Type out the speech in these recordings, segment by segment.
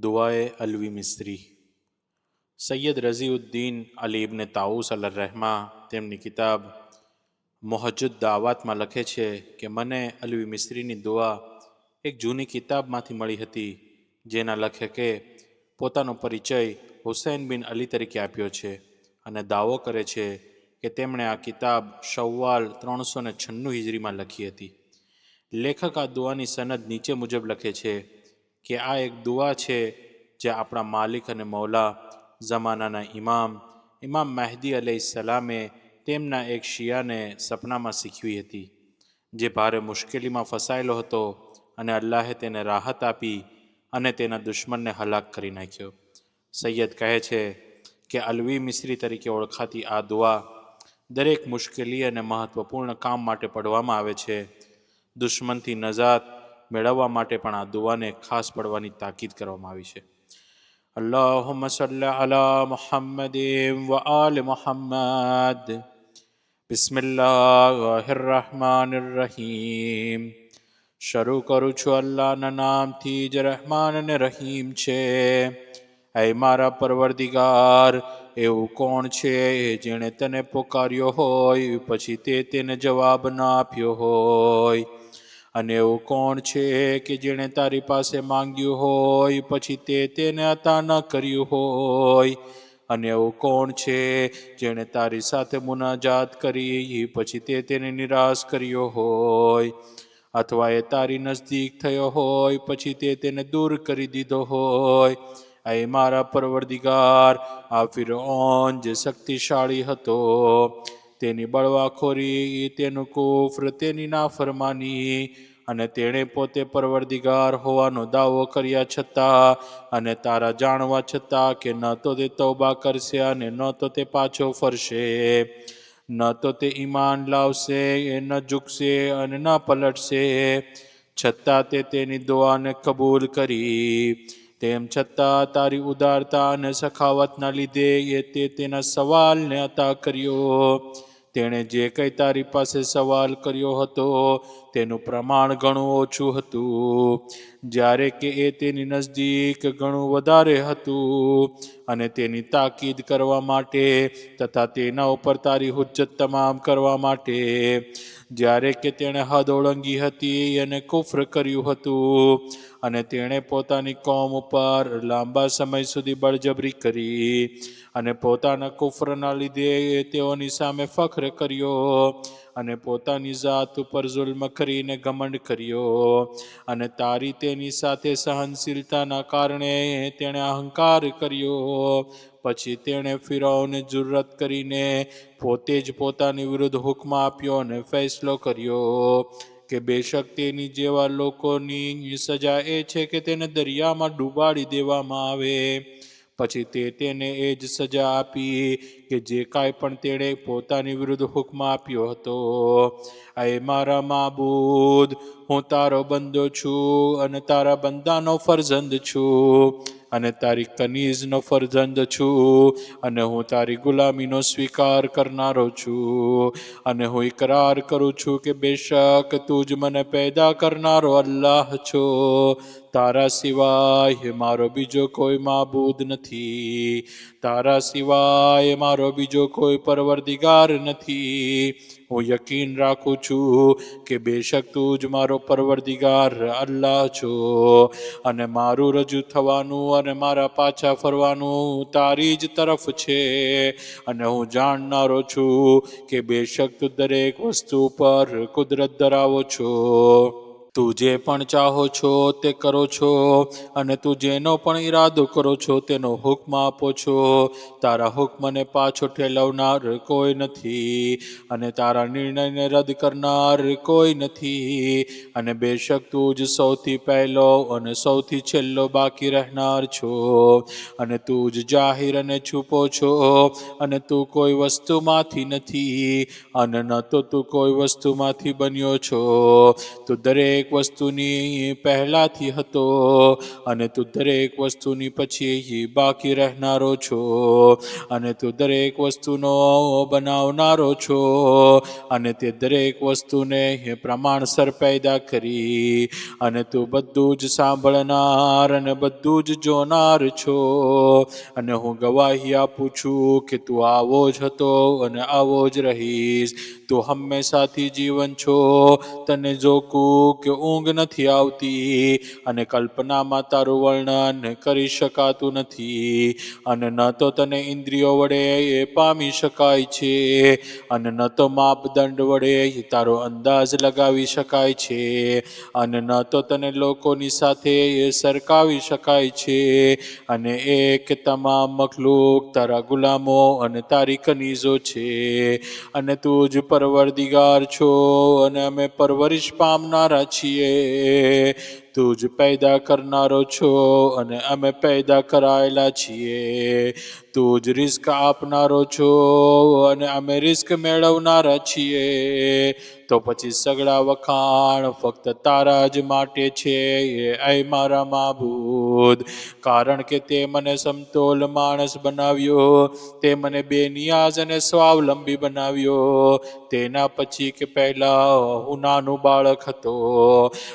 दुआए अलवी मिस्री। સૈયદ રઝીઉદ્દીન અલી ઇબ્ન તાઉસ અલ-રહેમા તેમની કિતાબ મુહજ્જદ દાવાતમાં લખે છે કે મને અલવી મિસ્રીની દુઆ એક જૂની કિતાબમાંથી મળી હતી, જેના લેખકે પોતાનો પરિચય હુસૈન બિન અલી તરીકે આપ્યો છે અને દાવો કરે છે કે તેમણે આ કિતાબ શવ્વાલ 396 હિજરીમાં લખી હતી. લેખક આ દુઆની સનદ નીચે મુજબ લખે છે કે આ એક દુઆ છે જે આપણા માલિક અને મૌલા ઝમાનાના ઇમામ મહેદી અલૈહિસ્સલામે તેમના એક શિયાને સપનામાં શીખવી હતી, જે ભારે મુશ્કેલીમાં ફસાયેલો હતો અને અલ્લાહે તેને રાહત આપી અને તેના દુશ્મનને હલાક કરી નાખ્યો. સૈયદ કહે છે કે અલવી મિસ્રી તરીકે ઓળખાતી આ દુઆ દરેક મુશ્કેલી અને મહત્વપૂર્ણ કામ માટે પઢવામાં આવે છે. દુશ્મનથી નજાત મેળવવા માટે પણ આ દુઆને ખાસ પઢવાની તાકીદ કરવામાં આવી છે. અલ્લાહુમ્મા સલ્લી અલા મુહમ્મદિન વ આલ મુહમ્મદ. બિસ્મિલ્લાહિર રહમાનિર રહીમ. શરૂ કરું છું અલ્લાહના નામથી જે રહેમાન અને રહીમ છે. એ મારા પરવરદિગાર, એવું કોણ છે જેણે તને પોકાર્યો હોય પછી તે તેને જવાબ ન આપ્યો હોય? અને એવું કોણ છે કે જેણે તારી પાસે માંગ્યું હોય પછી તે તેને અતા ન કર્યું હોય? અને એવું કોણ છે જેણે તારી સાથે મુનાજાત કરી પછી તે તેને નિરાશ કર્યો હોય? અથવા એ તારી નજદીક થયો હોય પછી તે તેને દૂર કરી દીધો હોય? એ મારા પરવરદિગાર, આ ફિરૌન જે શક્તિશાળી હતો, તેની બળવાખોરી, તેનું કુફર, તેની નાફરમાની, અને તેણે પોતે પરવરદિગાર હોવાનો દાવો કર્યા છતાં અને તારા જાણવા છતાં કે ન તો તે તૌબા કરશે અને ન તો તે પાછો ફરશે, ન તો તે ઈમાન લાવશે, ન ઝૂકશે અને ન પલટશે, છતાં તે તેની દુઆને કબૂલ કરી. તેમ છતાં તારી ઉદારતા અને સખાવતના લીધે તે તેના સવાલને અતા કર્યો. તેણે જે કંઈ તારી પાસે સવાલ કર્યો હતો તેનું પ્રમાણ ઘણું ઓછું હતું, જ્યારે કે એ તેની નજદીક ઘણું વધારે હતું. અને તેની તાકીદ કરવા માટે તથા તેના ઉપર તારી હુજ્જત તમામ કરવા માટે, જ્યારે કે તેણે હદ ઓળંગી હતી અને કુફર કર્યું હતું અને તેણે પોતાની કોમ ઉપર લાંબા સમય સુધી બળજબરી કરી અને પોતાના કુફરના લીધે તેઓની સામે ફખ્ર કર્યો અને પોતાની જાત ઉપર જુલ્મ કરીને ઘમંડ કર્યો અને તારી તેની સાથે સહનશીલતાના કારણે તેણે અહંકાર કર્યો. પછી તેણે ફિરૌને જુર્રત કરીને પોતે જ પોતાની વિરુદ્ધ હુકમ આપ્યો અને ફેસલો કર્યો કે બેશક તેની જેવા લોકોની સજા એ છે કે તેને દરિયામાં ડૂબાડી દેવામાં આવે. પછી તે તેને એ જ સજા આપી કે જે કાંઈ પણ તેણે પોતાની વિરુદ્ધ હુકમ આપ્યો હતો. એ મારા માબૂદ, હું તારો બંદો છું અને તારા બંદાનો ફરજંદ છું અને તારી કનીઝનો ફરજંદ છું અને હું તારી ગુલામીનો સ્વીકાર કરનારો છું અને હું ઇકરાર કરું છું કે બેશક તું જ મને પેદા કરનારો અલ્લાહ છો. તારા સિવાય મારો બીજો કોઈ માબૂદ નથી. તારા સિવાય મારો બીજો કોઈ પરવરદિગાર નથી. હું યકીન રાખું છું કે બેશક તું જ મારો પરવરદિગાર અલ્લાહ છો અને મારું રજૂ થવાનું અને મારા પાછા ફરવાનું તારી જ તરફ છે. અને હું જાણનારો છું કે બેશક તું દરેક વસ્તુ પર કુદરત ધરાવો છો. તું જે પણ ચાહો છો તે કરો છો અને તું જેનો પણ ઈરાદો કરો છો તેનો હુકમ આપો છો. તારા હુકમને પાછો ઠેલવનાર કોઈ નથી અને તારા નિર્ણયને રદ કરનાર કોઈ નથી. અને બેશક તું જ સૌથી પહેલો અને સૌથી છેલ્લો બાકી રહેનાર છો અને તું જ જાહિર અને છુપો છો અને તું કોઈ વસ્તુમાંથી નથી અને ન તો તું કોઈ વસ્તુમાંથી બન્યો છો. તું દરેક દરેક વસ્તુની પહેલાથી હતો અને તું દરેક વસ્તુની પછી બાકી રહેનારો છો અને તું દરેક વસ્તુનો બનાવનારો છો અને તે દરેક વસ્તુને પ્રમાણસર પેદા કરી અને તું બધું જ સાંભળનાર અને બધું જ જોનાર છો અને હું ગવાહી આપું છું કે તું આવો જ હતો અને આવો જ રહીશ. તું હંમેશાથી જીવન છો. તને જોકું કે ઊંઘ નથી આવતી અને કલ્પનામાં તારું વર્ણન કરી શકાતું નથી અને ન તો તને ઇન્દ્રિયો વડે એ પામી શકાય છે અને ન તો માપદંડ વડે તારો અંદાજ લગાવી શકાય છે અને ન તો તને લોકોની સાથે એ સરખાવી શકાય છે અને એક તમામ મખલૂક તારા ગુલામો અને તારી કનીઝો છે અને તું જ પરવરદિગાર છો અને અમે પરવરિશ પામનારા છીએ. તું જ પેદા કરનારો છો અને અમે પેદા કરાયેલા છીએ. તું જ રિસ્ક આપનારો છો અને અમે રિસ્ક મેળવનારા છીએ. તો પછી સગળા વખાણ ફક્ત તારા જ માટે છે એ મારા માબૂદ. કારણ કે તે મને સમતોલ માણસ બનાવ્યો, તે મને બેનિયાઝ અને સ્વાવલંબી બનાવ્યો. તેના પછી કે પહેલા હું નાનું બાળક હતો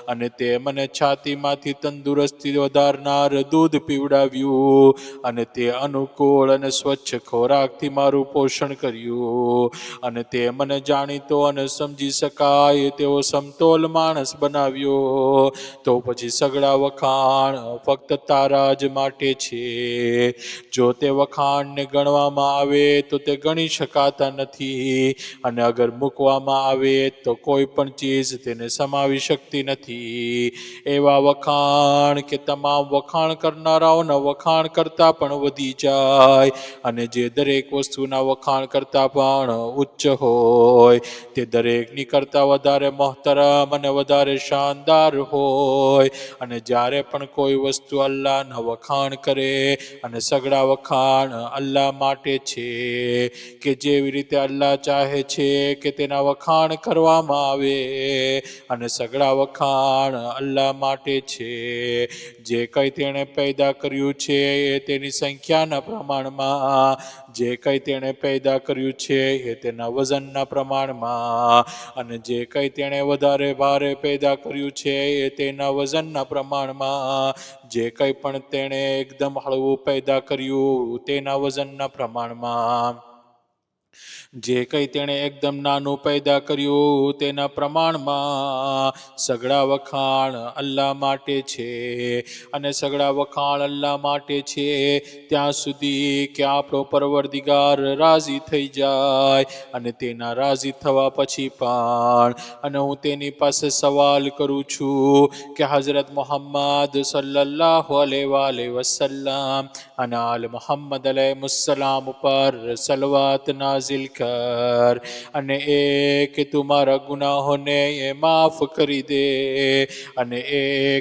અને તે મને છાતીમાંથી તંદુરસ્તી વધારનાર દૂધ પીવડાવ્યું અને તે અનુકૂળ અને સ્વચ્છ ખોરાકથી મારું પોષણ કર્યું અને તે મને જાણીતો અને સમજી શકાય તેવો સમતોલ માણસ બનાવ્યો. તો પછી સગળા વખાણ ફક્ત તારા જ માટે છે. જો તે વખાણને ગણવામાં આવે તો તે ગણી શકાતા નથી અને અગર મૂકવામાં આવે તો કોઈ પણ ચીજ તેને સમાવી શકતી નથી. એવા વખાણ કે તમામ વખાણ કરનારાઓના વખાણ કરતાં પણ વધી જાય અને જે દરેક વસ્તુના વખાણ કરતાં પણ ઉચ્ચ હોય, તે દરેકની કરતાં વધારે મોહતરમ અને વધારે શાનદાર હોય. અને જ્યારે પણ કોઈ વસ્તુ અલ્લાહના વખાણ કરે અને સગળા વખાણ અલ્લાહ માટે છે કે જેવી રીતે અલ્લાહ ચાહે છે કે તેના વખાણ કરવામાં આવે અને સગળા વખાણ અલ્લાહ માટે છે. જે કંઈ તેણે પેદા કર્યું છે એ તેની સંખ્યાના પ્રમાણમાં, જે કંઈ તેણે પેદા કર્યું છે એ તેના વજનના પ્રમાણમાં અને જે કંઈ તેણે વધારે ભારે પેદા કર્યું છે એ તેના વજનના પ્રમાણમાં, જે કંઈ પણ તેણે એકદમ હળવું પેદા કર્યું તેના વજનના પ્રમાણમાં, જે કંઈ તેણે એકદમ નાનું પેદા કર્યું તેના પ્રમાણમાં. સગળા વખાણ અલ્લાહ માટે છે અને સગળા વખાણ અલ્લાહ માટે છે ત્યાં સુધી કે આપણો પરવરદિગાર રાજી થઈ જાય અને તેના રાજી થવા પછી પણ. અને હું તેની પાસે સવાલ કરું છું કે હઝરત મુહમ્મદ સલ્લલ્લાહુ અલૈહિ વસલ્લમ અને આલ મુહમ્મદ અલૈહિસ્સલામ ઉપર સલવાત નાઝિલ કર અને કે તું મારા ગુનાહોને માફ કરી દે અને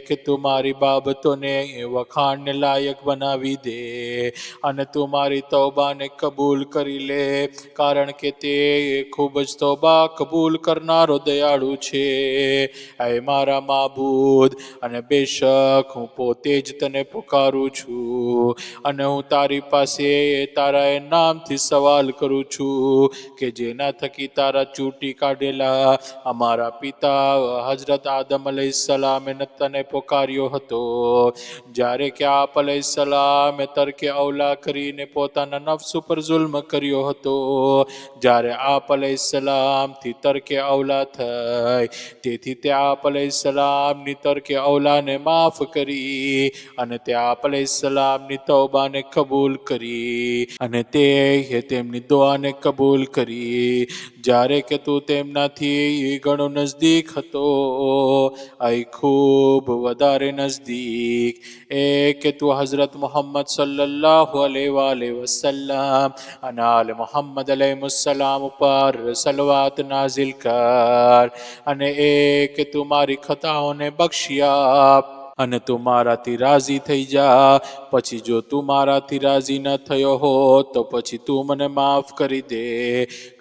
કે તું મારી બાબતોને વખાણને લાયક બનાવી દે અને તું મારી તૌબાને કબૂલ કરી લે, કારણ કે તે ખૂબ જ તૌબા કબૂલ કરનારો દયાળુ છે. એ મારા માબૂદ, અને બેશક હું પોતે જ તને પુકારું છું અને હું તારી પાસે તારા એ નામથી સવાલ કરું છું કે જેના થકી તારા ચૂંટી કાઢેલા અમારા પિતા હઝરત આદમ અલૈહિસ્સલામે તને પુકાર્યો હતો. જ્યારે કે આપ અલૈહિસ્સલામે તર્કે ઔલા કરીને પોતાના નફ્સ ઉપર જુલ્મ કર્યો હતો, જ્યારે આપ અલૈહિસ્સલામથી તર્કે ઔલા થઈ તેથી તે આપ અલૈહિસ્સલામની તર્કે ઔલાને માફ કરી અને તે આપ અલૈહિસ્સલામની તૌબાને કબૂલ કરી અને તે તેમની દુઆને કબૂલ કરી. જ્યારે કે તું તેમનાથી ઘણો નજદીક હતો, અહીં ખૂબ વધારે નજદીક, કે તું હઝરત મુહમ્મદ સલ્લલ્લાહુ અલૈહિ વસલ્લમ અને આલ મુહમ્મદ અલૈહિસ્સલામ ઉપર સલવાત નાઝિલ કર અને કે તું મારી ખતાઓને બક્ષી આપ અને તું મારાથી રાજી થઈ જા. પછી જો તું મારાથી રાજી ન થયો હો તો પછી તું મને માફ કરી દે,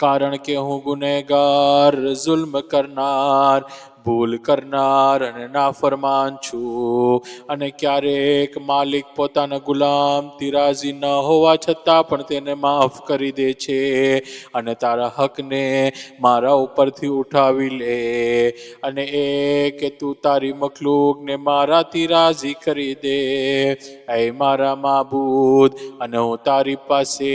કારણ કે હું ગુનેગાર, જુલ્મ કરનાર, ભૂલ કરનાર અને નાફરમાન છું, અને ક્યારેક માલિક પોતાના ગુલામથી રાજી ન હોવા છતાં પણ તેને માફ કરી દે છે અને તારા હકને મારા ઉપરથી ઉઠાવી લે, અને એ કે તું તારી મખલૂકને મારાથી રાજી કરી દે. એ મારા માબૂદ, અને હું તારી પાસે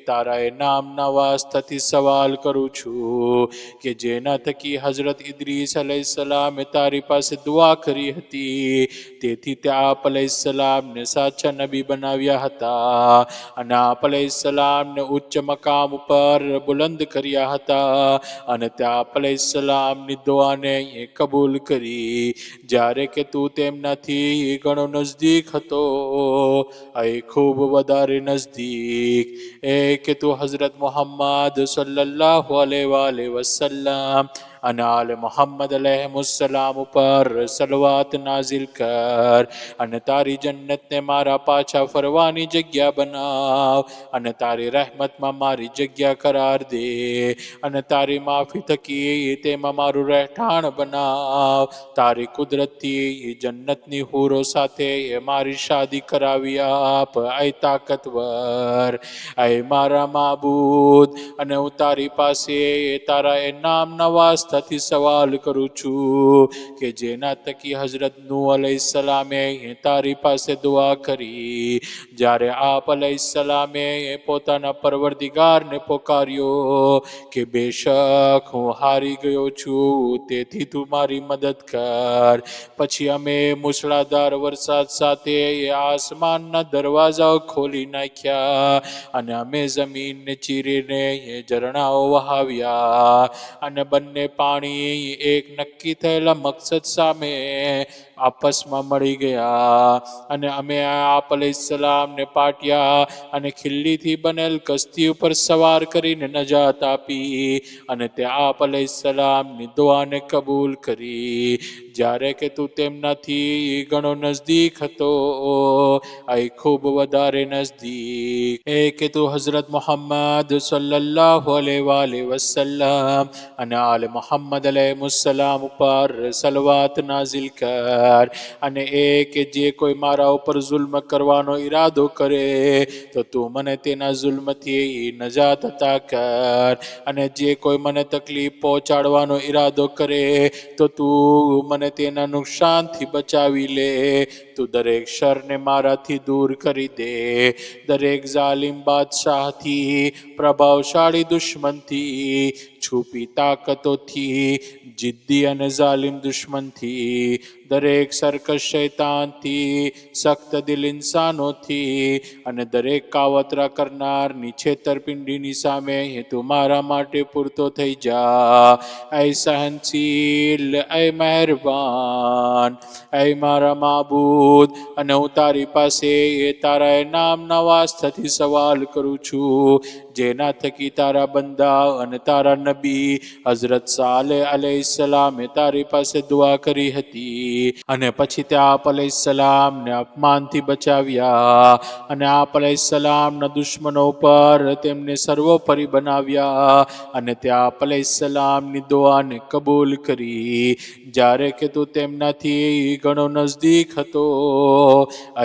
તારા એ નામના વાસ્તેથી સવાલ કરું છું કે જેના થકી હઝરત ઇદ્રીસ અલૈહિસ્સલામે તારી પાસે દુઆ કરી હતી, તેથી તે આપ અલૈહિસ્સલામને સાચા નબી બનાવ્યા હતા, અને આપ અલૈહિસ્સલામને ઉચ્ચ મકામ ઉપર બુલંદ કર્યા હતા, અને તે આપ અલૈહિસ્સલામની દુઆને કબૂલ કરી જ્યારે કે તું તેમનાથી ઘણો નજદીક હતો, ખૂબ વધારે નજદીક. એ કે તું હઝરત મુહમ્મદ સલ્લલ્લાહુ અલૈહિ વસલ્લમ અને આલે મુહમ્મદ અલૈહિસ્સલામ ઉપર સલવાત નાઝિલ કર, અને તારી જન્નતને મારા પાછા ફરવાની જગ્યા બનાવ, અને તારી રહેમતમાં મારી જગ્યા કરાર દે, અને તારી માફી થકી તેમાં મારું રહેઠાણ બનાવ. તારી કુદરતથી જન્નતની હૂરો સાથે મારી શાદી કરાવી આપ, એ તાકતવર. એ મારા માબૂદ, અને હું તારી પાસે તારા એ નામના વાસ્તેથી સવાલ કરું છું કે જેના થકી હઝરત નૂહ અલૈહિસ્સલામે તારી પાસે દુઆ કરી જ્યારે આપ અલૈહિસ્સલામે પોતાના પરવરદિગારને પોકાર્યો કે બેશક હું હારી ગયો છું, તેથી તું મારી મદદ કર. પછી અમે મૂસળાધાર વરસાદ સાથે આસમાનના દરવાજાઓ ખોલી નાખ્યા, અને અમે જમીનને ચીરીને ઝરણાઓ વહાવ્યા, અને બંને પાણી એક નક્કી થયેલા મકસદ સામે આપસમાં મળી ગયા, અને અમે આપ અલૈહિસ્સલામને પાટિયા અને ખિલ્લીથી બનેલ કસ્તી ઉપર સવાર કરીને નજાત આપી, અને તે આપ અલૈહિસ્સલામની દુઆને કબૂલ કરી જ્યારે કે તું તેમનાથી ઘણો નજદીક હતો, એ ખૂબ વધારે નજદીક. એ કે તું હઝરત મુહમ્મદ સલ્લલ્લાહુ અલૈહિ વસલ્લમ અને આલે મુહમ્મદ અલૈહિસ્સલામ ઉપર સલવાત નાઝિલ કર, અને એ કે જે કોઈ મારા ઉપર જુલ્મ કરવાનો ઈરાદો કરે તો તું મને તેના જુલ્મથી નજાત અતા કર, અને જે કોઈ મને તકલીફ પહોંચાડવાનો ઈરાદો કરે તો તું મને તેના નુકસાનથી બચાવી લે. તું દરેક શરને મારાથી દૂર કરી દે, દરેક જાલિમ બાદશાહથી, પ્રભાવશાળી દુશ્મનથી, છુપી તાકતોથી, જિદ્દી અને જાલિમ દુશ્મનથી, દરેક સરકશ શૈતાનથી, સખ્ત દિલ ઇન્સાનોથી, અને દરેક કાવતરા કરનારની છેતરપિંડીની સામે તું મારા માટે પૂરતો થઈ જા. એ સહનશીલ, એ મહેરબાન, એ મારા માબૂદ, અને હું તારી પાસે તારા એ નામના વાસ્તેથી સવાલ કરું છું જેના થકી તારા બંદા અને તારા નબી હઝરત સાલેહ અલૈહિસ્સલામે તારી પાસે દુઆ કરી હતી, અને પછી તે આપ અલૈહિસ્સલામને અપમાનથી બચાવ્યા, અને આપ અલૈહિસ્સલામના દુશ્મનો ઉપર તેમને સર્વોપરી બનાવ્યા, અને તે આપ અલૈહિસ્સલામની દુઆને કબૂલ કરી જ્યારે કે તું તેમનાથી ઘણો નજદીક હતો,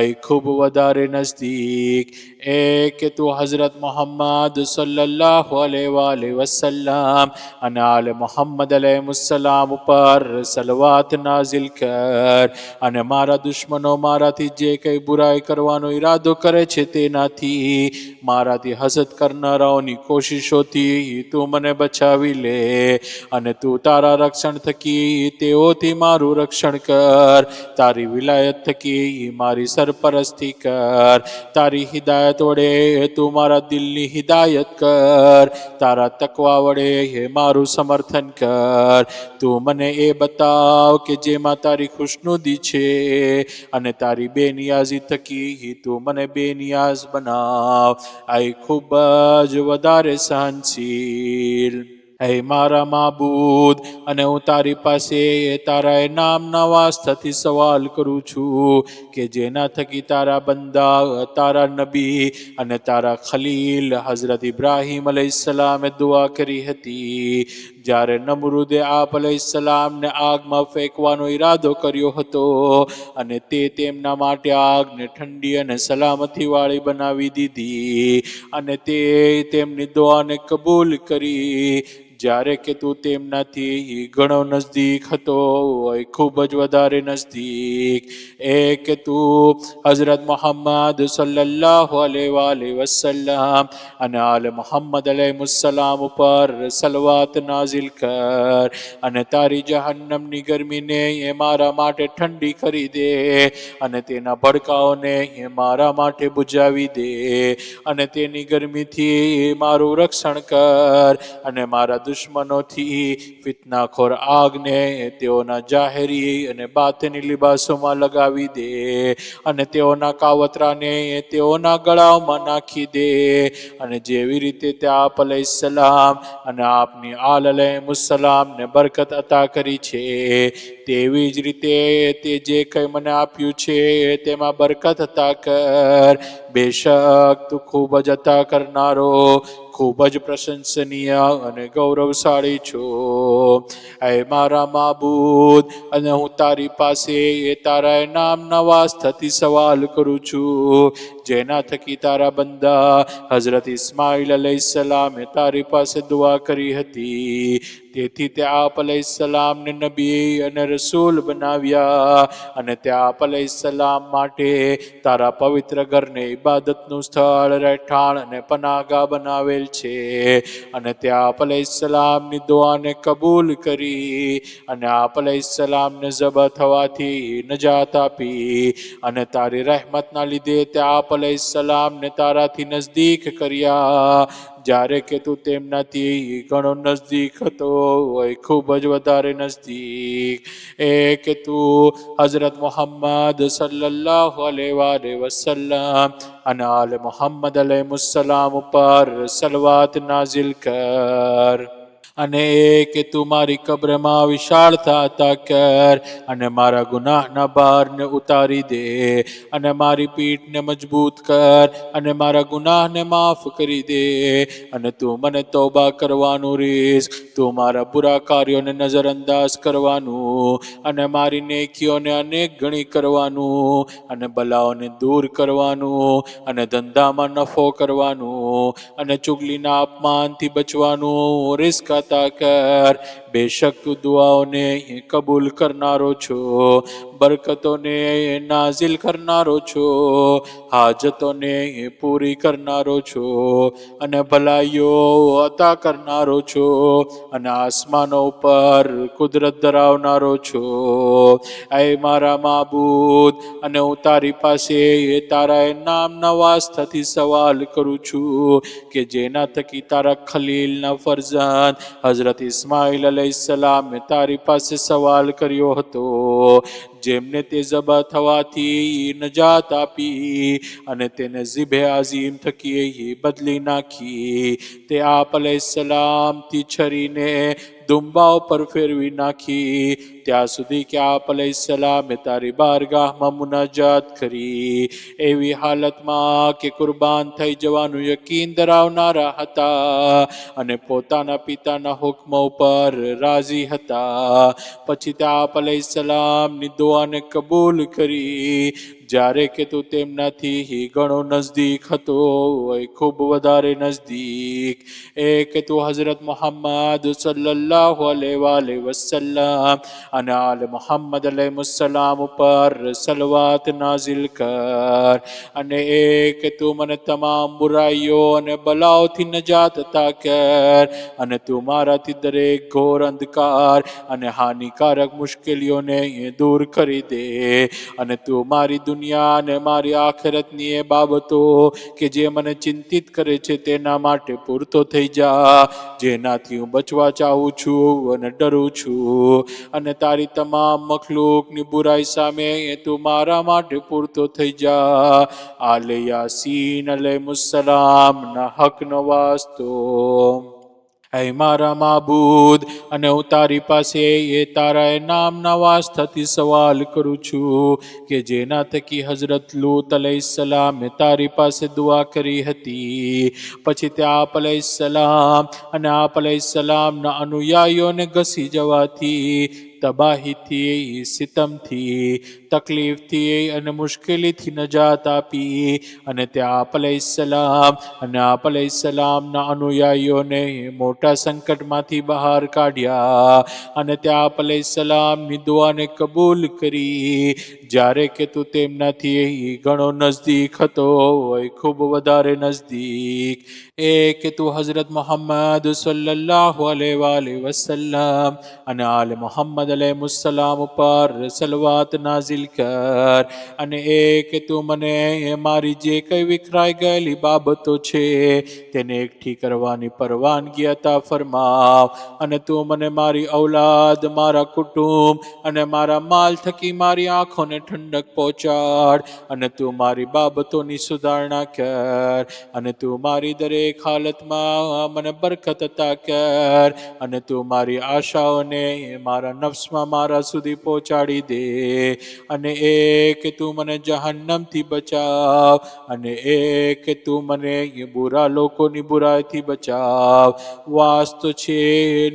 એ ખૂબ વધારે નજદીક. એ કે તું હઝરત મુહમ્મદ સલ્લલ્લાહુ અલૈહિ વસલ્લમ અને આલે મુહમ્મદ અલૈહિસ્સલામ ઉપર સલવાત નાઝિલ કર, અને મારા દુશ્મનો મારાથી જે કંઈ બુરાઈ કરવાનો ઈરાદો કરે છે તેનાથી, મારાથી હસદ કરનારાઓની કોશિશોથી તું મને બચાવી લે, અને તું તારા રક્ષણ થકી તેઓથી મારું રક્ષણ કર. તારી વિલાયત થકી મારી સરપરસ્તી કર. તારી હિદાયત વડે તું મારા દિલની હિદાયત કર. તારા તકવા વડે મારું સમર્થન કર. તું મને એ બતાવ કે જેમાં તારી ખુશનુદી છે, અને તારી બેનિયાઝી થકી તું મને બેનિયાઝ બનાવ. આ ખૂબ જ વધારે સહનશીલ, હે મારા માબૂદ, અને હું તારી પાસે તારા નામના વાસ્તેથી સવાલ કરું છું કે જેના થકી તારા બંદા, તારા નબી અને તારા ખલીલ હઝરત ઇબ્રાહીમ અલૈહિસ્સલામે દુઆ કરી હતી જ્યારે નમરૂદે આપ અલૈહિસ્સલામને આગમાં ફેંકવાનો ઈરાદો કર્યો હતો અને તે તેમના માટે આગને ઠંડી અને સલામતી વાળી બનાવી દીધી અને તે તેમની દુઆને કબૂલ કરી જ્યારે કે તું તેમનાથી ઘણો નજદીક હતો, ખૂબ જ વધારે નજદીક. કે તું હઝરત મુહમ્મદ સલ્લલ્લાહુ અલૈહિ વસલ્લમ અને આલ મુહમ્મદ અલૈહિસ્સલામ ઉપર સલવાત નાઝિલ કર અને તારી જહન્નમની ગરમીને એ મારા માટે ઠંડી કરી દે અને તેના ભડકાઓને એ મારા માટે બુજાવી દે અને તેની ગરમીથી મારું રક્ષણ કર અને મારા દુશ્મનોથી ફિતનાખોર આગને તેઓના જાહેરી અને બાતની લિબાસોમાં લગાવી દે અને તેઓના કાવતરાને તેઓના ગળાઓમાં નાખી દે અને જેવી રીતે તે આપ અલૈહિસ્સલામ અને આપની આલ અલૈહિસ્સલામને બરકત અતા કરી છે તેવી જ રીતે તે જે કંઈ મને આપ્યું છે તેમાં બરકત અતા કર. બેશક તું ખૂબ જ અતા કરનારો, ખૂબ જ પ્રશંસનીય અને ગૌરવશાળી છો. હે મારા માબૂદ, અને હું તારી પાસે તારા નામના વાસ્તેથી સવાલ કરું છું જેના થકી તારા બંદા હઝરત ઇસ્માઇલ અલૈહિસ્સલામે તારી પાસે દુઆ કરી હતી તેથી તે આપ અલૈહિસ્સલામને નબી અને રસૂલ બનાવ્યા અને તે આપ અલૈહિસ્સલામ માટે તારા પવિત્ર ઘરને ઇબાદતનું સ્થળ, રહેઠાણ અને પનાગા બનાવેલ છે અને તે આપ અલૈહિસ્સલામની દુઆને કબૂલ કરી અને આપ અલૈહિસ્સલામને ઝબા થવાથી નજાત આપી અને તારી રહેમતના લીધે તે આપ અલૈહિસ્સલામને તારાથી નજદીક કર્યા જ્યારે કે તું તેમનાથી ઘણો નજદીક હતો, ખૂબ જ વધારે નજદીક. કે તું હઝરત મુહમ્મદ સલ્લલ્લાહુ અલૈહિ વસલ્લમ અને આલ મુહમ્મદ અલૈહિસ્સલામ ઉપર સલવાત નાઝિલ કર અને કે તું મારી કબ્રમાં વિશાળતા અતા કર અને મારા ગુનાહના ભારને ઉતારી દે અને મારી પીઠને મજબૂત કર અને મારા ગુનાહને માફ કરી દે અને તું મને તૌબા કરવાનું રિઝ્ક, તું મારા બુરા કાર્યોને નજરઅંદાજ કરવાનું અને મારી નેકીઓને અનેક ગણી કરવાનું અને બલાઓને દૂર કરવાનું અને ધંધામાં નફો કરવાનું અને ચુગલીના અપમાનથી બચવાનું રિઝ્ક અતા કર. બેશક તું દુઆઓને કબૂલ કરનારો છો, બરકતોને નાઝિલ કરનારો છો, હાજતોને પૂરી કરનારો છો અને ભલાઈઓ અતા કરનારો છો અને આસમાનો ઉપર કુદરત ધરાવનારો છો. હે મારા માબૂદ, અને હું તારી પાસે તારા નામના વાસ્તેથી સવાલ કરું છું કે જેના થકી તારા ખલીલના ફરઝંદ હઝરત ઇસ્માઇલ અલૈહિસ્સલામે તારી પાસે સવાલ કર્યો હતો જેમને તે ઝબા થવાથી નજાત આપી અને તેને ઝિબે આઝીમ થકી બદલી નાખી. તે આપ અલૈહિસ્સલામથી છરીને દુંબા ઉપર ફેરવી નાખી ત્યાં સુધી કે આપ અલૈહિસ્સલામે તારી બારગાહમાં મુનાજાત કરી એવી હાલતમાં કે કુરબાન થઈ જવાનું યકીન ધરાવનારા હતા અને પોતાના પિતાના હુક્મ ઉપર રાજી હતા. પછી તે આપ અલૈહિસ્સલામની દુઆને કબૂલ કરી જ્યારે કે તું તેમનાથી ઘણો નજદીક હતો, ખૂબ વધારે નજદીક. કે તું હઝરત મુહમ્મદ સલ્લલ્લાહુ અલૈહિ વસલ્લમ અને આલ મુહમ્મદ અલૈહિસ્સલામ ઉપર સલવાત નાઝિલ કર અને કે તું મને તમામ બુરાઈઓ અને બલાઓથી નજાત અતા કર અને તું મારાથી દરેક ઘોર અંધકાર અને હાનિકારક મુશ્કેલીઓને દૂર કરી દે અને તું મારી દુનિયા અને મારી આખિરતની એ બાબતો કે જે મને ચિંતિત કરે છે તેના માટે પૂરતો થઈ જા જેનાથી હું બચવા ચાહું છું અને ડરું છું અને તારી તમામ મખલૂકની બુરાઈ સામે તું મારા માટે પૂરતો થઈ જા. આલે યાસીન અલૈહિસ્સલામના હકનો વાસ્તો. હે મારા માબૂદ, અને હું તારી પાસે એ તારા નામના વાસ્તથી સવાલ કરું છું કે જેના થકી હઝરત લૂત અલૈહિસ્સલામે તારી પાસે દુઆ કરી હતી, પછી તે આપ અલૈહિસ્સલામ અને આપ અલૈહિસ્સલામના અનુયાયીઓને ઘસી જવાથી, તબાહીથી, સિતમથી, તકલીફથી અને મુશ્કેલીથી નજાત આપી, અને તે આપ અલૈહિસ્સલામ અને આપ અલૈહિસ્સલામના અનુયાયીઓને મોટા સંકટમાંથી બહાર કાઢ્યા, અને તે આપ અલૈહિસ્સલામની દુઆને કબૂલ કરી, જ્યારે કે તું તેમનાથી ઘણો નજદીક હતો, ખૂબ વધારે નજદીક. એ કે તું હઝરત મુહમ્મદ સલ્લલ્લાહુ અલૈહિ વસલ્લમ અને આલે મુહમ્મદ અલૈહિસ્સલામ ઉપર સલવાત નાઝિલ કર, અને એ કે તું મને મારી જે કંઈ વિખરાઈ ગયેલી બાબતો છે તેને એકઠી કરવાની પરવાનગી અતા ફરમાવ, અને તું મને મારી ઔલાદ, મારા કુટુંબ અને મારા માલ થકી મારી આંખોને ઠંડક પહોંચાડ, અને તું મારી બાબતોની સુધારણા કર, અને તું મારી દરેક હાલતમાં મને બરકત અતા કર, અને તું મારી આશાઓને મારા નફ્સમાં મારા સુધી પહોંચાડી દે, અને એ કે તું મને જહન્નમથી બચાવ, અને એ કે તું મને બુરા લોકોની બુરાઈથી બચાવ. વાસ્તો છે